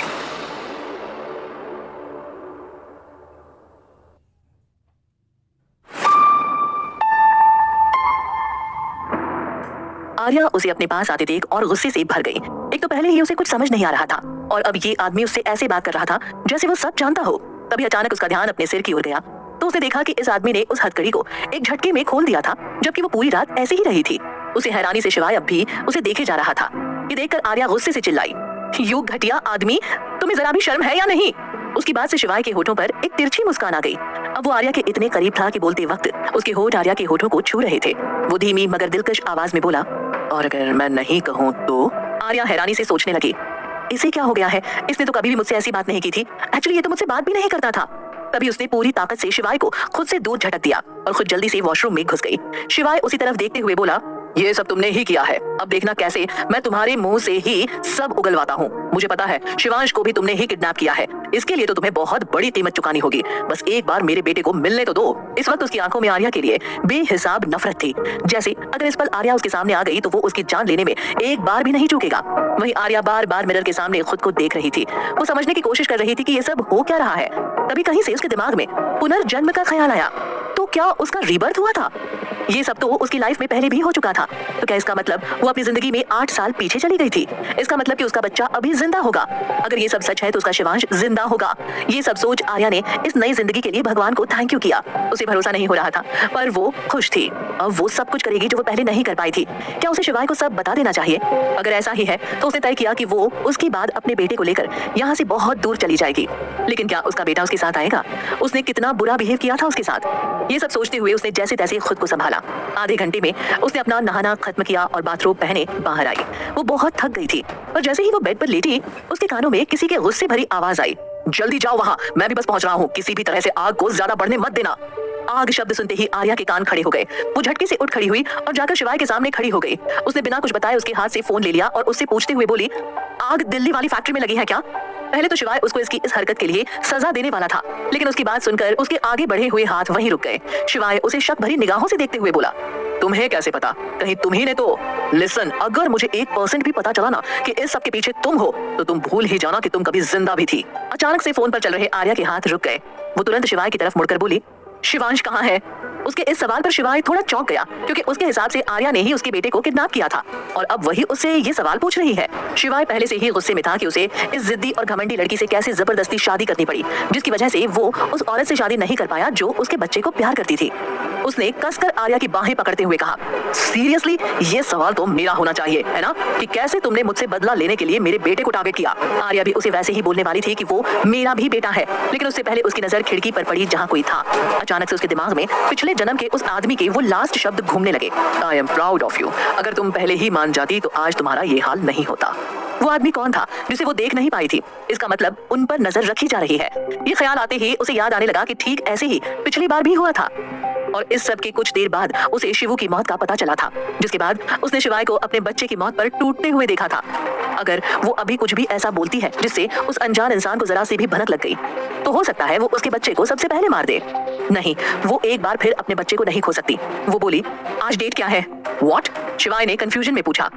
आर्या उसे अपने पास आते देख और गुस्से से भर गई। एक तो पहले ही उसे कुछ समझ नहीं आ रहा था, और अब ये आदमी उससे ऐसे बात कर रहा था जैसे वो सब जानता हो। तभी अचानक उसका ध्यान अपने सिर की ओर गया तो उसने देखा कि इस आदमी ने उस हथकड़ी को एक झटके में खोल दिया था, जबकि वो पूरी रात ऐसे ही रही थी। उसे हैरानी से शिवाय अब भी उसे देखे जा रहा था। ये देखकर आर्या गुस्से से चिल्लाई, यू घटिया आदमी, तुम्हें जरा भी शर्म है या नहीं? उसकी बात से शिवाय के होठों पर एक तिरछी मुस्कान आ गई। अब वो आर्या के इतने करीब था कि बोलते वक्त उसके होठ आर्या के होठों को छू रहे थे। वो धीमी मगर दिलकश आवाज में बोला, और अगर मैं नहीं कहूँ तो? आर्या हैरानी से सोचने लगी, इसे क्या हो गया है? इसने तो कभी भी मुझसे ऐसी बात नहीं की थी। एक्चुअली ये तो मुझसे बात भी नहीं करता था। तभी उसने पूरी ताकत से शिवाय को खुद से दूर झटक दिया और खुद जल्दी से वॉशरूम में घुस गई। शिवाय उसी तरफ देखते हुए बोला, ये सब तुमने ही किया है। अब देखना कैसे मैं तुम्हारे मुंह से ही सब उगलवाता हूँ। मुझे पता है शिवांश को भी तुमने ही किडनैप किया है। इसके लिए तो तुम्हें बहुत बड़ी कीमत चुकानी होगी। बस एक बार मेरे बेटे को मिलने तो दो। इस वक्त उसकी आंखों में आर्या के लिए बेहिसाब नफरत थी। जैसे अगर इस पल आर्या उसके सामने आ गई तो वो उसकी जान लेने में एक बार भी नहीं चूकेगा। वहीं आर्या बार बार मिरर के सामने खुद को देख रही थी। वो समझने की कोशिश कर रही थी कि ये सब हो क्या रहा है। तभी कहीं से उसके दिमाग में पुनर्जन्म का ख्याल आया। तो क्या उसका रीबर्थ हुआ था? ये सब तो उसकी लाइफ में पहले भी हो चुका था। तो क्या इसका मतलब वो अपनी जिंदगी में 8 साल पीछे चली गई थी? इसका मतलब कि उसका बच्चा अभी जिंदा होगा। अगर ये सब सच है तो उसका शिवांश जिंदा होगा। ये सब सोच आर्या ने इस नई जिंदगी के लिए भगवान को थैंक यू किया। उसे भरोसा नहीं हो रहा था पर वो खुश थी। अब वो सब कुछ करेगी जो वो पहले नहीं कर पाई थी। क्या उसे शिवाय को सब बता देना चाहिए? अगर ऐसा ही है तो उसने तय किया कि वो उसके बाद अपने बेटे को लेकर यहाँ से बहुत दूर चली जाएगी। लेकिन क्या उसका बेटा उसके साथ आएगा? उसने कितना बुरा बिहेव किया था उसके साथ। ये सब सोचते हुए उसने जैसे तैसे खुद को संभाला। आधे घंटे में उसने अपना नहाना खत्म किया और बाथरोब पहने बाहर आई। वो बहुत थक गई थी और जैसे ही वो बेड पर लेटी उसके कानों में किसी के गुस्से भरी आवाज आई, जल्दी जाओ वहां, मैं भी बस पहुंच रहा हूँ। किसी भी तरह से आग को ज्यादा बढ़ने मत देना। आग शब्द सुनते ही आर्या के कान खड़े हो गए। वो झटके से उठ खड़ी हुई और जाकर शिवाय के सामने खड़ी हो गई। उसने बिना कुछ बताए उसके हाथ से फोन ले लिया और उससे पूछते हुए बोली, आग दिल्ली वाली फैक्ट्री में लगी है क्या? पहले तो शिवाय उसको इसकी इस हरकत के लिए सजा देने वाला था, लेकिन उसकी बात सुनकर उसके आगे बढ़े हुए हाथ वहीं रुक गए। शिवाय उसे शक भरी निगाहों से देखते हुए बोला, तुम्हें कैसे पता? कहीं तुम ही ने तो? लिसन, अगर मुझे 1% भी पता चला ना कि इस सब के पीछे तुम हो तो तुम भूल ही जाना कि तुम कभी जिंदा भी थी। अचानक से फोन पर चल रहे आर्या के हाथ रुक गए। वो तुरंत शिवाय की तरफ मुड़कर बोली, शिवांश कहाँ है? उसके इस सवाल पर शिवाय थोड़ा चौंक गया क्योंकि उसके हिसाब से आर्या ने ही उसके बेटे को किडनैप किया था और अब वही उससे ये सवाल पूछ रही है। शिवाय पहले से ही गुस्से में था कि उसे इस जिद्दी और घमंडी लड़की से कैसे जबरदस्ती शादी करनी पड़ी, जिसकी वजह से वो उस औरत से शादी नहीं कर पाया जो उसके बच्चे को प्यार करती थी। उसने कसकर आर्या की बाहें पकड़ते हुए कहा, सीरियसली ये सवाल तो मेरा होना चाहिए है ना कि कैसे तुमने मुझसे बदला लेने के लिए मेरे बेटे को टारगेट किया? आर्या भी उसे वैसे ही बोलने वाली थी कि वो मेरा भी बेटा है, लेकिन उससे पहले उसकी नजर खिड़की पर पड़ी जहाँ कोई था। अचानक से उसके दिमाग में पिछले जन्म के उस आदमी के वो लास्ट शब्द घूमने लगे, I am proud of you. अगर तुम पहले ही मान जाती तो आज तुम्हारा ये हाल नहीं होता। वो आदमी कौन था जिसे वो देख नहीं पाई थी? इसका मतलब उन पर नजर रखी जा रही है। ये ख्याल आते ही उसे याद आने लगा कि ठीक ऐसे ही पिछली बार भी हुआ था और इस सब के कुछ देर बाद उसे शिवू की मौत का पता चला था, जिसके बाद उसने शिवाय को अपने बच्चे की मौत पर टूटते हुए देखा था। अगर वो अभी कुछ भी ऐसा बोलती है जिससे उस अनजान इंसान को जरा सी भी भनक लग गई तो हो सकता है वो उसके बच्चे को सबसे पहले मार दे। नहीं, वो एक बार फिर अपने बच्चे को नहीं खो सकती। वो बोली, आज डेट क्या है? व्हाट? शिवाय ने कंफ्यूजन में पूछा।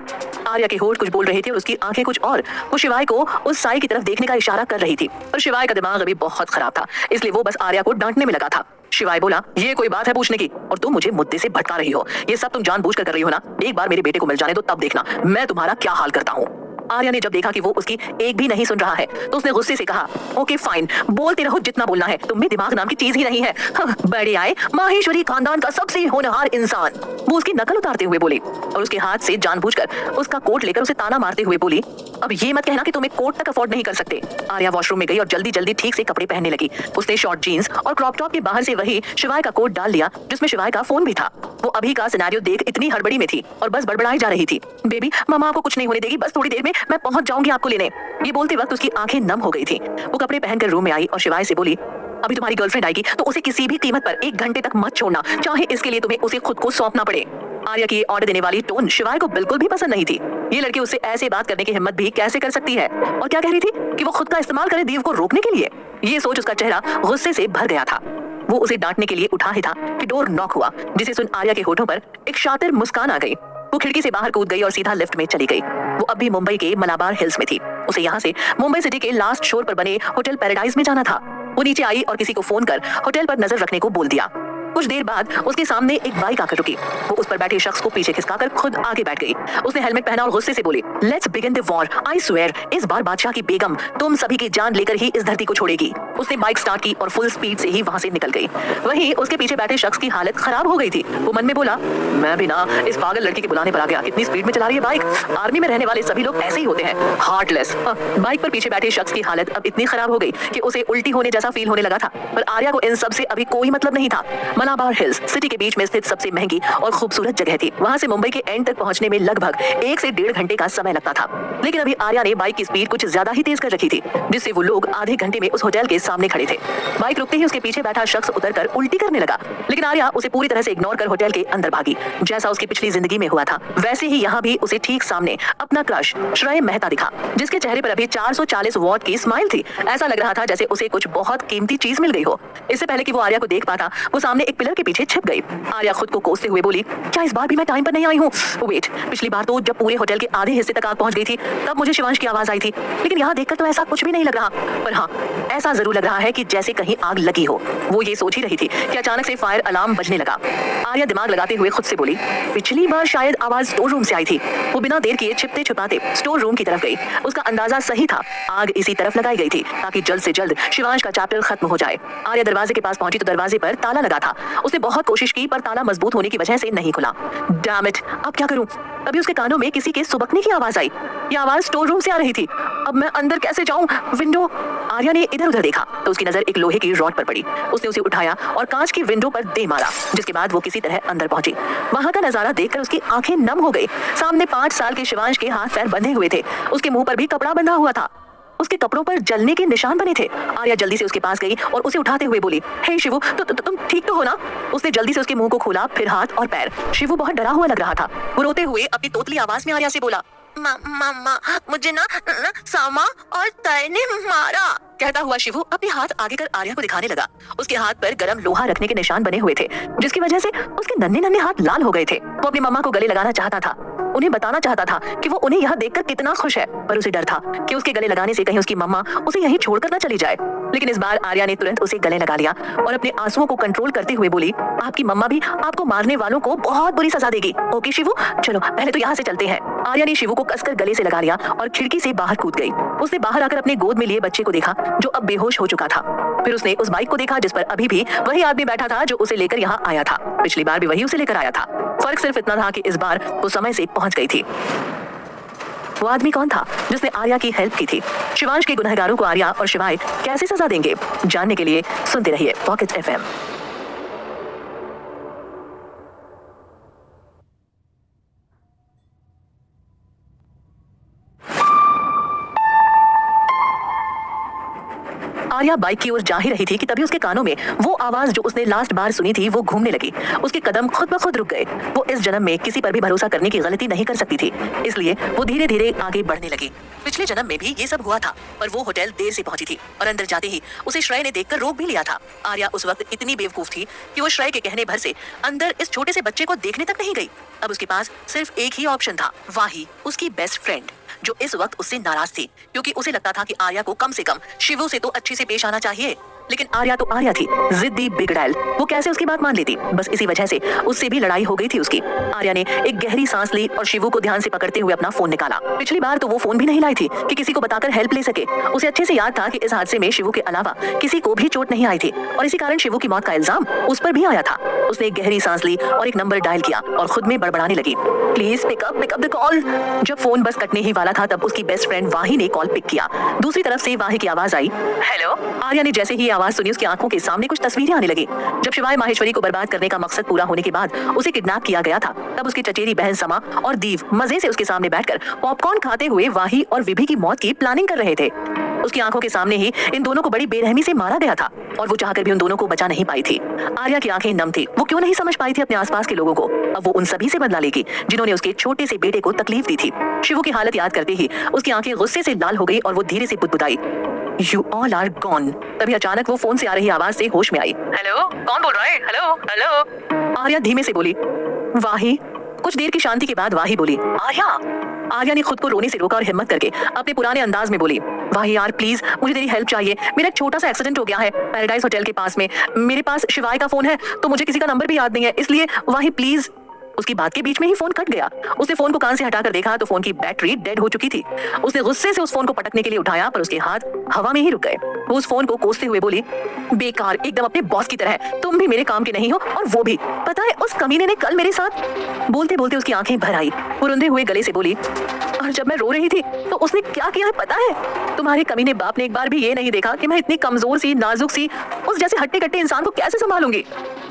आर्या के होठ कुछ बोल रहे थे और उसकी आंखें कुछ और। वो शिवाय को उस साई की तरफ देखने का इशारा कर रही थी, पर शिवाय का दिमाग अभी बहुत खराब था, इसलिए वो बस आर्या को डांटने में लगा था। शिवाय बोला, ये कोई बात है पूछने की? और तुम मुझे मुद्दे से भटका रही हो। ये सब तुम जानबूझकर कर रही हो ना? एक बार मेरे बेटे को मिल जाने दो, तब देखना मैं तुम्हारा क्या हाल करता हूँ। आर्या ने जब देखा कि वो उसकी एक भी नहीं सुन रहा है तो उसने गुस्से से कहा, ओके फाइन, बोलते रहो जितना बोलना है, तुम में दिमाग नाम की चीज ही नहीं है। बड़े आए माहेश्वरी खानदान का सबसे होनहार इंसान। वो उसकी नकल उतारते हुए बोली और उसके हाथ से जानबूझकर उसका कोट लेकर उसे ताना मारते हुए बोली, अब ये मत कहना कि तुम एक कोट तक अफोर्ड नहीं कर सकते। आर्या वॉशरूम में गई और जल्दी जल्दी ठीक से कपड़े पहनने लगी। उसने शॉर्ट जीन्स और क्रॉप टॉप के बाहर से वही शिवाय का कोट डाल लिया जिसमें शिवाय का फोन भी था। वो अभी का सिनेरियो देख इतनी हड़बड़ी में थी और बस बड़बड़ाई जा रही थी, बेबी मामा आपको कुछ नहीं होने देगी, बस थोड़ी देर में मैं पहुंच जाऊंगी आपको लेने। ये बोलते वक्त उसकी आंखें नम हो गई थी। वो कपड़े पहनकर रूम में आई और शिवाय से बोली, अभी तुम्हारी गर्लफ्रेंड आएगी तो उसे किसी भी कीमत पर 1 घंटे तक मत छोड़ना, चाहे इसके लिए तुम्हें उसे खुद को सौंपना पड़े। आर्या की ऑर्डर देने वाली टोन शिवाय को बिल्कुल भी पसंद नहीं थी। ये लड़की उससे ऐसे बात करने की हिम्मत भी कैसे कर सकती है? और क्या कह रही थी कि वो खुद का इस्तेमाल करे देव को रोकने के लिए? ये सोच उसका चेहरा गुस्से से भर गया था। वो उसे डांटने के लिए उठा ही था कि डोर नॉक हुआ, जिसे सुन आर्या के होठों पर एक शातिर मुस्कान आ गई। वो खिड़की से बाहर कूद गई और सीधा लिफ्ट में चली गई। वो अब भी मुंबई के मलाबार हिल्स में थी। उसे यहाँ से मुंबई सिटी के लास्ट शोर पर बने होटल पैराडाइज में जाना था। वो नीचे आई और किसी को फोन कर होटल पर नजर रखने को बोल दिया। कुछ देर बाद उसके सामने एक बाइक आकर रुकी। वो उस पर बैठे शख्स को पीछे खिसकाकर खुद आगे बैठ गई। उसने हेलमेट पहना और गुस्से से बोली, let's begin the war, I swear इस बार बादशाह की बेगम तुम सभी की जान लेकर ही इस धरती को छोड़ेगी। उसने बाइक स्टार्ट की और फुल स्पीड से ही वहां से निकल गई। वहीं उसके पीछे बैठे शख्स की हालत खराब हो गई थी। वो मन में बोला, मैं भी ना इस पागल लड़की के बुलाने पर आ गया, कितनी स्पीड में चला रही है बाइक। आर्मी में रहने वाले सभी लोग ऐसे ही होते हैं, हार्टलेस। बाइक पर पीछे बैठे शख्स की हालत अब इतनी खराब हो गई कि उसे उल्टी होने जैसा फील होने लगा था, पर आर्या को इन सब से अभी कोई मतलब नहीं था। मलाबार हिल्स सिटी के बीच में स्थित सबसे महंगी और खूबसूरत जगह थी। वहां से मुंबई के एंड तक पहुंचने में लगभग 1 से 1.5 घंटे का समय लगता था, लेकिन अभी आर्या ने बाइक की स्पीड कुछ ज्यादा ही तेज कर रखी थी, जिससे वो लोग आधे घंटे में उस होटल के सामने खड़े थे। बाइक रुकते ही उसके पीछे बैठा शख्स उतरकर उल्टी करने लगा, लेकिन आर्या उसे पूरी तरह से इग्नोर कर होटल के अंदर भागी। जैसा उसकी पिछली जिंदगी में हुआ था वैसे ही यहाँ भी उसे ठीक सामने अपना क्रश श्रेय मेहता दिखा, जिसके चेहरे पर अभी 440 वॉट की स्माइल थी। ऐसा लग रहा था जैसे उसे कुछ बहुत कीमती चीज मिल गई हो। इससे पहले कि वो आर्या को देख पाता, वो सामने एक पिलर के पीछे छिप गई। आर्या खुद को कोसते हुए बोली, क्या इस बार भी मैं टाइम पर नहीं आई हूँ? वेट, पिछली बार तो जब पूरे होटल के आधे हिस्से तक आग पहुंच गई थी तब मुझे शिवांश की आवाज आई थी, लेकिन यहाँ देखकर तो ऐसा कुछ भी नहीं लग रहा। पर हाँ, ऐसा जरूर लग रहा है कि जैसे कहीं आग लगी हो। वो ये सोच ही रही थी कि अचानक से फायर अलार्म बजने लगा। आर्या दिमाग लगाते हुए खुद से बोली, पिछली बार शायद आवाज स्टोर रूम से आई थी। वो बिना देर किए छिपते छुपाते स्टोर रूम की तरफ गई। उसका अंदाजा सही था, आग इसी तरफ लगाई गई थी ताकि जल्द से जल्द शिवांश का चैप्टर खत्म हो जाए। आर्या दरवाजे के पास पहुंची तो दरवाजे पर ताला लगा था। उसने बहुत कोशिश की पर ताला मजबूत होने की वजह से नहीं खुला। डैम इट, अब क्या करूं? तभी उसके कानों में किसी के सुबकने की आवाज आई। ये आवाज स्टोर रूम से आ रही थी। अब मैं अंदर कैसे जाऊं? विंडो। आर्या ने इधर उधर देखा तो उसकी नजर एक लोहे की रॉड पर पड़ी। उसने उसे उठाया और कांच की विंडो पर दे मारा, जिसके बाद वो किसी तरह अंदर पहुंची। वहां का नजारा देखकर उसकी आंखें नम हो गई। सामने 5 साल के शिवांश के हाथ पैर बंधे हुए थे। उसके मुंह पर भी कपड़ा बंधा हुआ था। उसके कपड़ों पर जलने के निशान बने थे। आर्या जल्दी से उसके पास गई और उसे उठाते हुए बोली, हे शिवू, तुम ठीक तो हो ना? उसने जल्दी से उसके मुंह को खोला, फिर हाथ और पैर। शिवू बहुत डरा हुआ लग रहा था। वो रोते हुए अपनी तोतली आवाज में आर्या से बोला, मामा, मुझे ना सामा और तय ने मारा। कहता हुआ शिवू अपने हाथ आगे कर आर्या को दिखाने लगा। उसके हाथ पर गरम लोहा रखने के निशान बने हुए थे, जिसकी वजह से उसके नन्हे नन्हे हाथ लाल हो गए थे। वो अपनी मम्मा को गले लगाना चाहता था, उन्हें बताना चाहता था कि वो उन्हें यहाँ देखकर कितना खुश है, पर उसे डर था कि उसके गले लगाने से कहीं उसकी मम्मा उसे यहीं छोड़कर न चली जाए। लेकिन इस बार आर्या ने तुरंत उसे गले लगा लिया और अपने आंसुओं को कंट्रोल करते हुए बोली, आपकी मम्मा भी आपको मारने वालों को बहुत बुरी सजा देगी। ओके शिवू, चलो पहले तो यहाँ से चलते हैं। आर्या ने शिवू को कसकर गले से लगा लिया और खिड़की से बाहर कूद गई। उसने बाहर आकर अपने गोद में लिए बच्चे को देखा जो अब बेहोश हो चुका था। फिर उसने उस बाइक को देखा जिस पर अभी भी वही आदमी बैठा था जो उसे लेकर यहाँ आया था। पिछली बार भी वही उसे लेकर आया था। फर्क सिर्फ इतना था कि इस बार वो समय से पहुंच गई थी। वो आदमी कौन था जिसने आर्या की हेल्प की थी? शिवांश के गुनहगारों को आर्या और शिवाय कैसे सजा देंगे? जानने के लिए सुनते रहिए पॉकेट एफएम। आर्या बाइक की ओर जा ही रही थी कि तभी उसके कानों में वो आवाज जो उसने लास्ट बार सुनी थी वो घूमने लगी। उसके कदम खुद ब खुद रुक गए। वो इस जन्म में किसी पर भी भरोसा करने की गलती नहीं कर सकती थी, इसलिए वो धीरे धीरे आगे बढ़ने लगी। पिछले जन्म में भी ये सब हुआ था, पर वो होटल देर से पहुंची थी और अंदर जाते ही उसे श्रेय ने देखकर रोक भी लिया था। आर्या उस वक्त इतनी बेवकूफ थी कि वो श्रेय के कहने भर से अंदर इस छोटे से बच्चे को देखने तक नहीं गई। अब उसके पास सिर्फ एक ही ऑप्शन था, वाही उसकी बेस्ट फ्रेंड, जो इस वक्त उससे नाराज थी क्योंकि उसे लगता था कि आर्या को कम से कम शिवू से तो अच्छे से पेश आना चाहिए। लेकिन आर्या तो आर्या थी, जिद्दी बिगड़ैल। वो कैसे उसकी बात मान लेती? बस इसी वजह से उससे भी लड़ाई हो गई थी उसकी। आर्या ने एक गहरी सांस ली और शिवू को ध्यान से पकड़ते हुए अपना फोन निकाला। पिछली बार तो वो फोन भी नहीं लाई थी कि किसी को बताकर हेल्प ले सके। उसे अच्छे से याद था कि इस हादसे में शिवू के अलावा किसी को भी चोट नहीं आई थी और इसी कारण शिवू की मौत का इल्जाम उस पर भी आया था। उसने एक गहरी सांस ली और एक नंबर डायल किया और खुद में बड़बड़ाने लगी, please pick up the call. जब फोन बस कटने ही वाला था तब उसकी बेस्ट फ्रेंड वाही ने कॉल पिक किया। दूसरी तरफ से वाही की आवाज आई, हेलो। आर्या ने जैसे ही आवाज सुनी उसकी आंखों के सामने कुछ तस्वीरें आने लगी। जब शिवाय माहेश्वरी को बर्बाद करने का मकसद पूरा होने के बाद उसे किडनैप किया गया था, तब उसकी चचेरी बहन समा और दीव मजे से उसके सामने बैठकर पॉपकॉर्न खाते हुए वाही और विभि की मौत की प्लानिंग कर रहे थे। उसकी आंखों के सामने ही इन दोनों को बड़ी बेरहमी से मारा गया था और वो चाहकर भी उन दोनों को बचा नहीं पाई थी। आर्या की आंखें नम थी। वो क्यों नहीं समझ पाई थी अपने आसपास के लोगों को? अब वो उन सभी से बदला लेगी जिन्होंने उसके छोटे से बेटे को तकलीफ दी थी। शिवू की हालत याद करते ही उसकी आंखें गुस्से से लाल हो गई और वो धीरे से बुदबुदाई, You all are gone। तभी अचानक वो फोन से आ रही आवाज से होश में आई, हेलो, कौन बोल रहा है? Hello hello. आर्या धीमे से बोली, वाही। कुछ देर की शांति के बाद वाही बोली, आर्या। आर्या ने खुद को रोने से रोका और हिम्मत करके अपने पुराने अंदाज में बोली, वाही यार प्लीज, मुझे तेरी हेल्प चाहिए। मेरा एक छोटा सा एक्सीडेंट हो गया है पैराडाइज होटल के पास में। मेरे पास शिवाय का फोन है तो मुझे किसी का नंबर भी याद नहीं है, इसलिए वाही प्लीज। उसकी बात के बीच में ही फोन कट गया। उसने फोन को कान से हटाकर देखा तो फोन की बैटरी डेड हो चुकी थी। उसने गुस्से से उस फोन को पटकने के लिए उठाया पर उसके हाथ हवा में ही रुक गए। वो उस फोन को कोसते हुए बोली, बेकार, एकदम अपने बॉस की तरह। तुम भी मेरे काम के नहीं हो और वो भी। पता है उस कमीने ने कल मेरे साथ। बोलते बोलते उसकी आंखें भर आई। वो रुंधे हुए गले से बोली, और जब मैं रो रही थी तो उसने क्या किया है पता है? तुम्हारे कमीने बाप ने एक बार भी ये नहीं देखा कि मैं इतनी कमजोर सी, नाजुक सी, उस जैसे हट्टे कट्टे इंसान को कैसे संभालूंगी।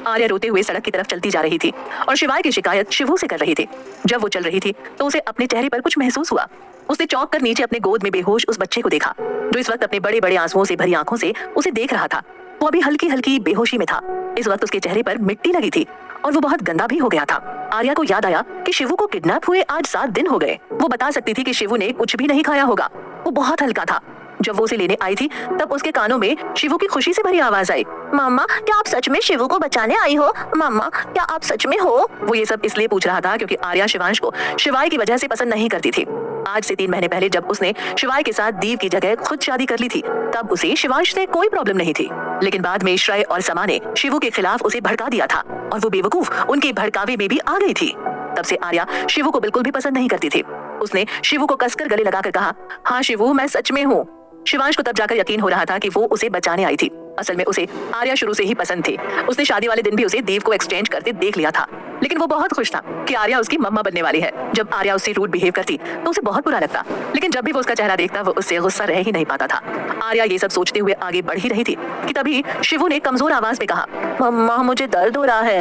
आर्या रोते हुए सड़क की तरफ चलती जा रही थी और शिवाय की शिकायत शिवू से कर रही थी। जब वो चल रही थी तो उसे अपने चेहरे पर कुछ महसूस हुआ। उसने चौंक कर नीचे अपने गोद में बेहोश उस बच्चे को देखा। जो इस वक्त अपने बड़े बड़े आंसुओं से भरी आंखों से उसे देख रहा था। वो अभी हल्की हल्की बेहोशी में था। इस वक्त उसके चेहरे पर मिट्टी लगी थी और वो बहुत गंदा भी हो गया था। आर्या को याद आया कि शिवू को किडनैप हुए आज 7 दिन हो गए। वो बता सकती थी कि शिवू ने कुछ भी नहीं खाया होगा। वो बहुत हल्का था। जब वो उसे लेने आई थी तब उसके कानों में शिवू की खुशी से भरी आवाज आई, मम्मा क्या आप सच में शिवू को बचाने आई हो? मम्मा क्या आप सच में हो? वो ये सब इसलिए पूछ रहा था क्योंकि आर्या शिवांश को शिवाय की वजह से पसंद नहीं करती थी। आज से 3 महीने पहले जब उसने शिवाय के साथ दीव की जगह खुद शादी कर ली थी तब उसे शिवांश से कोई प्रॉब्लम नहीं थी। लेकिन बाद में श्रेय और समा ने शिवू के खिलाफ उसे भड़का दिया था और वो बेवकूफ उनके भड़कावे में भी आ गई थी। तब से आर्या शिवू को बिल्कुल भी पसंद नहीं करती थी। उसने शिवू को कसकर गले लगाकर कहा, हाँ शिवू मैं सच में हूँ। शिवांश को तब जाकर यकीन हो रहा था कि वो उसे बचाने आई थी। असल में उसे आर्या शुरू से ही पसंद थी। उसने शादी वाले दिन भी उसे देव को एक्सचेंज करते देख लिया था। लेकिन वो बहुत खुश था कि आर्या उसकी मम्मा बनने वाली है। जब आर्या उससे रूड बिहेव करती तो उसे बहुत बुरा लगता, लेकिन जब भी वो उसका चेहरा देखता वो उससे गुस्सा रह ही नहीं पाता था। आर्या ये सब सोचते हुए आगे बढ़ ही रही थी कि तभी शिवू ने कमजोर आवाज में कहा, मम्मा मुझे दर्द हो रहा है।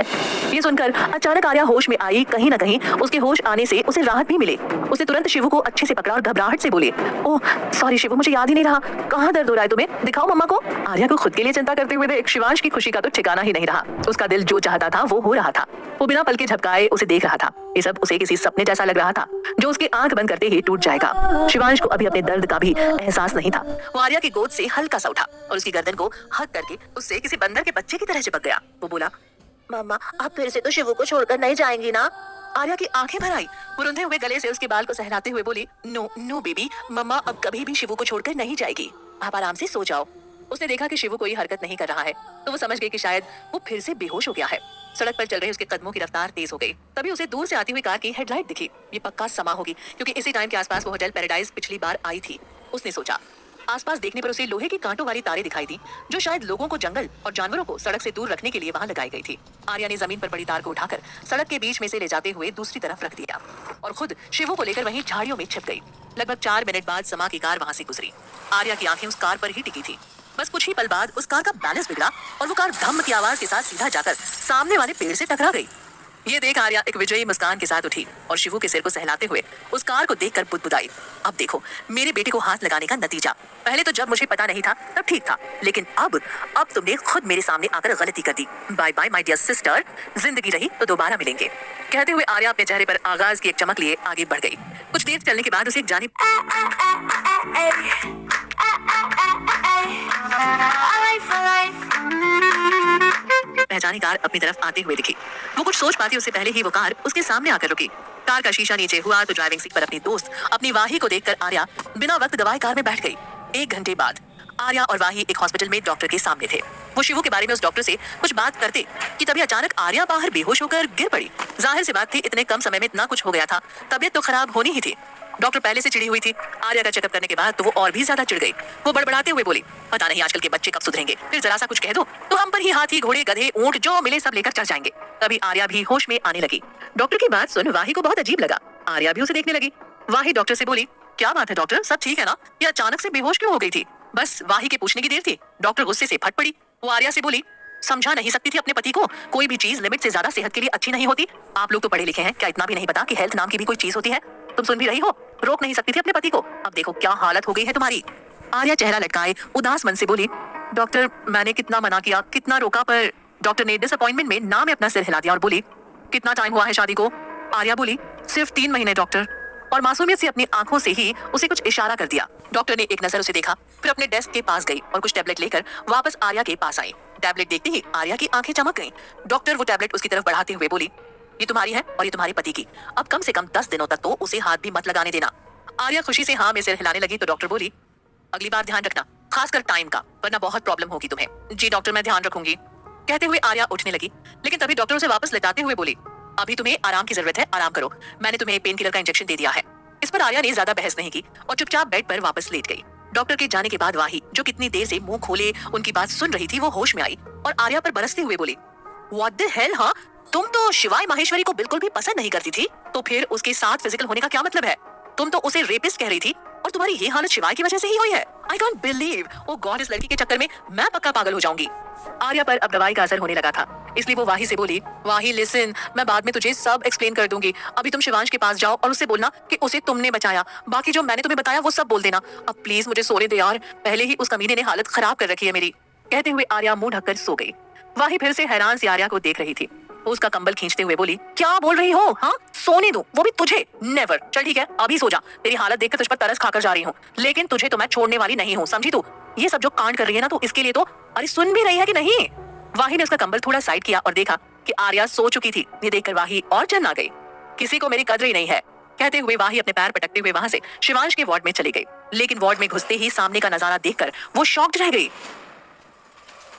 ये सुनकर अचानक आर्या होश में आई। कहीं न कहीं उसके होश आने से उसे राहत भी मिली। उसने तुरंत शिवू को अच्छे से पकड़ा और घबराहट से बोली, ओह सॉरी शिवू मुझे याद ही नहीं रहा, कहाँ दर्द हो रहा है तुम्हें, दिखाओ मम्मा को। आर्या को खुद के लिए चिंता करते हुए देख शिवांश की खुशी का तो ठिकाना ही नहीं रहा। उसका दिल जो चाहता था वो हो रहा था। वो बिना पलके झपकाए उसे देख रहा था। ये सब उसे किसी सपने जैसा लग रहा था जो उसकी आंख बंद करते ही टूट जाएगा। शिवांश को अभी अपने दर्द का भी एहसास नहीं था। वो आर्या की गोद से हल्का सा उठा और उसकी गर्दन को हक करके उससे किसी बंदर के बच्चे की तरह चिपक गया। वो बोला, मम्मा आप फिर से तो शिवू को छोड़कर नहीं जाएंगी ना? आर्या की आंखें भर आई। वो रुंधे हुए गले से उसके बाल को सहलाते हुए बोली, नो नो बेबी, मम्मा अब कभी भी शिवू को छोड़कर नहीं जाएगी। आप आराम से सो जाओ। उसने देखा कि शिवू कोई हरकत नहीं कर रहा है तो वो समझ गई कि शायद वो फिर से बेहोश हो गया है। सड़क पर चल रहे उसके कदमों की रफ्तार तेज हो गई। तभी उसे दूर से आती हुई कार की हेडलाइट दिखी। ये पक्का समा होगी क्योंकि इसी टाइम के आसपास वो होटल पैराडाइज पिछली बार आई थी। उसने सोचा। आसपास देखने पर उसे लोहे की कांटों वाली तारें दिखाई दी जो शायद लोगों को जंगल और जानवरों को सड़क से दूर रखने के लिए वहां लगाई गई थी। आर्या ने जमीन पर पड़ी तार को उठाकर सड़क के बीच में से ले जाते हुए दूसरी तरफ रख दिया और खुद शिवू को लेकर वहीं झाड़ियों में छिप गई। लगभग 4 मिनट बाद समा की कार वहां से गुजरी। आर्या की आंखें उस कार पर ही टिकी थी। बस कुछ ही पल बाद उस कार का बैलेंस बिगड़ा और वो कार धम्म की आवाज के साथ सीधा जाकर सामने वाले पेड़ से टकरा गई। ये देख आर्या एक विजयी मुस्कान के साथ उठी और शिवू के सिर को सहलाते हुए उस कार को देखकर बुदबुदाई, अब देखो मेरे बेटे को हाथ लगाने का नतीजा। पहले तो जब मुझे पता नहीं था तब ठीक था, लेकिन अब तुमने खुद मेरे सामने आकर गलती कर दी। Bye bye my dear sister, जिंदगी रही तो दोबारा मिलेंगे। कहते हुए आर्या अपने चेहरे पर आगाज की एक चमक लिए आगे बढ़ गई। कुछ देर चलने के बाद उसे एक जानिब पहचानी कार अपनी तरफ आते हुए दिखी। वो कुछ सोच पाती उससे पहले ही वो कार उसके सामने आकर रुकी। कार का शीशा नीचे हुआ तो ड्राइविंग सीट पर अपनी दोस्त अपनी वाही को देखकर आर्या बिना वक्त गवाए कार में बैठ गई। 1 घंटे बाद आर्या और वाही एक हॉस्पिटल में डॉक्टर के सामने थे। वो शिवू के बारे में उस डॉक्टर से कुछ बात करते कि तभी अचानक आर्या बाहर बेहोश होकर गिर पड़ी। जाहिर सी बात थी, इतने कम समय में इतना कुछ हो गया था, तबीयत तो खराब होनी ही थी। डॉक्टर पहले से चिड़ी हुई थी। आर्या का चेकअप करने के बाद तो वो और भी ज्यादा चिढ़ गई। वो बड़बड़ाते हुए बोली, पता नहीं आजकल के बच्चे कब सुधरेंगे, फिर जरा सा कुछ कह दो तो हम पर ही हाथी घोड़े गधे ऊंट जो मिले सब लेकर चढ़ जाएंगे। तभी आर्या भी होश में आने लगी। डॉक्टर की बात सुन वाही को बहुत अजीब लगा। आर्या भी उसे देखने लगी। वाही डॉक्टर से बोली, क्या बात है डॉक्टर, सब ठीक है ना? ये अचानक से बेहोश क्यों हो गई थी? बस वाही के पूछने की देर थी। डॉक्टर गुस्से से फट पड़ी। वो आर्या से बोली, समझा नहीं सकती थी अपने पति को? कोई भी चीज लिमिट से ज्यादा सेहत के लिए अच्छी नहीं होती। आप लोग तो पढ़े लिखे हैं, क्या इतना भी नहीं पता कि हेल्थ नाम की भी कोई चीज होती है? तुम सुन भी रही हो, रोक नहीं सकती थी अपने पति को, अब देखो क्या हालत हो गई है तुम्हारी। आर्या चेहरा लटकाए उदास मन से बोली, डॉक्टर मैंने कितना मना किया, कितना रोका, पर डॉक्टर ने डिसअपॉइंटमेंट में ना में अपना सिर हिला दिया और बोली, कितना टाइम हुआ है शादी को? आर्या बोली, सिर्फ 3 महीने डॉक्टर, और मासूमियत से अपनी आंखों से ही उसे कुछ इशारा कर दिया। डॉक्टर ने एक नजर उसे देखा, फिर अपने डेस्क के पास गई और कुछ टैबलेट लेकर वापस आर्या के पास आई। टैबलेट देखते ही आर्या की आंखें चमक गईं। डॉक्टर वो टैबलेट उसकी तरफ बढ़ाते हुए बोली, ये तुम्हारी है और ये तुम्हारे पति की, अब कम से कम 10 दिनों तक तो उसे हाथ भी मत लगाने देना। आर्या खुशी से हाँ में सिर हिलाने लगी तो डॉक्टर बोली, अगली बार ध्यान रखना, खासकर टाइम का, वरना बहुत प्रॉब्लम होगी तुम्हें। जी डॉक्टर मैं ध्यान रखूंगी, कहते हुए आर्या उठने लगी। लेकिन तभी डॉक्टर उसे वापस लेटाते हुए बोली, अभी तुम्हें आराम की जरूरत है, आराम करो, मैंने तुम्हें पेन किलर का इंजेक्शन दे दिया है। इस पर आर्या ने ज्यादा बहस नहीं की और चुपचाप बेड पर वापस लेट गई। डॉक्टर के जाने के बाद वाही, जो कितनी देर से मुंह खोले उनकी बात सुन रही थी, वो होश में आई और आर्या पर बरसते हुए बोली, व्हाट द हेल, हाँ तुम तो शिवाय माहेश्वरी को बिल्कुल भी पसंद नहीं करती थी, तो फिर उसके साथ फिजिकल होने का क्या मतलब है? तुम तो उसे रेपिस्ट कह रही थी और तुम्हारी ये हालत शिवाय की वजह से ही हुई है। I can't believe, oh God, इस लड़की के चक्कर में मैं पक्का पागल हो जाऊंगी। आर्या पर अब दवाई का असर होने लगा था, इसलिए वो वाही से बोली, वाही लिसन, मैं बाद में तुझे सब एक्सप्लेन कर दूंगी। अभी तुम शिवांश के पास जाओ और उससे बोलना कि उसे तुमने बचाया। बाकी जो मैंने तुम्हें बताया वो सब बोल देना। अब प्लीज मुझे सोने दे यार, पहले ही उस कमीने ने हालत खराब कर रखी है मेरी। कहते हुए आर्या मुंह ढककर सो गई। वाही फिर से हैरान सी आर्या को देख रही थी। वो उसका कंबल खींचते हुए बोली, क्या बोल रही हो? हाँ, सोने दूं, वो भी तुझे? नेवर। चल ठीक है, अभी सो जा। तेरी हालत देखकर तुझ पर तरस खाकर जा रही हूँ, लेकिन तुझे तो मैं छोड़ने वाली नहीं हूँ, समझी तू? ये सब जो कांड कर रही है ना, तो इसके लिए तो अरे सुन भी रही है कि नहीं? वाही ने उसका कंबल थोड़ा साइड किया और देखा कि आर्या सो चुकी थी। ये देखकर वाही और चन्ना गई। किसी को मेरी कदर ही नहीं है, कहते हुए वाही अपने पैर पटकते हुए वहां से शिवांश के वार्ड में चली गई। लेकिन वार्ड में घुसते ही सामने का नजारा देखकर वो शॉक्ड रह गई।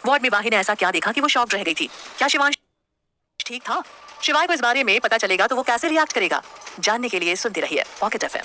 वार्ड में वाही ने ऐसा क्या देखा कि वो शॉक्ड रह गई थी? क्या शिवांश ठीक था? शिवाय को इस बारे में पता चलेगा तो वो कैसे रिएक्ट करेगा? जानने के लिए सुनते रहिए पॉकेट एफएम।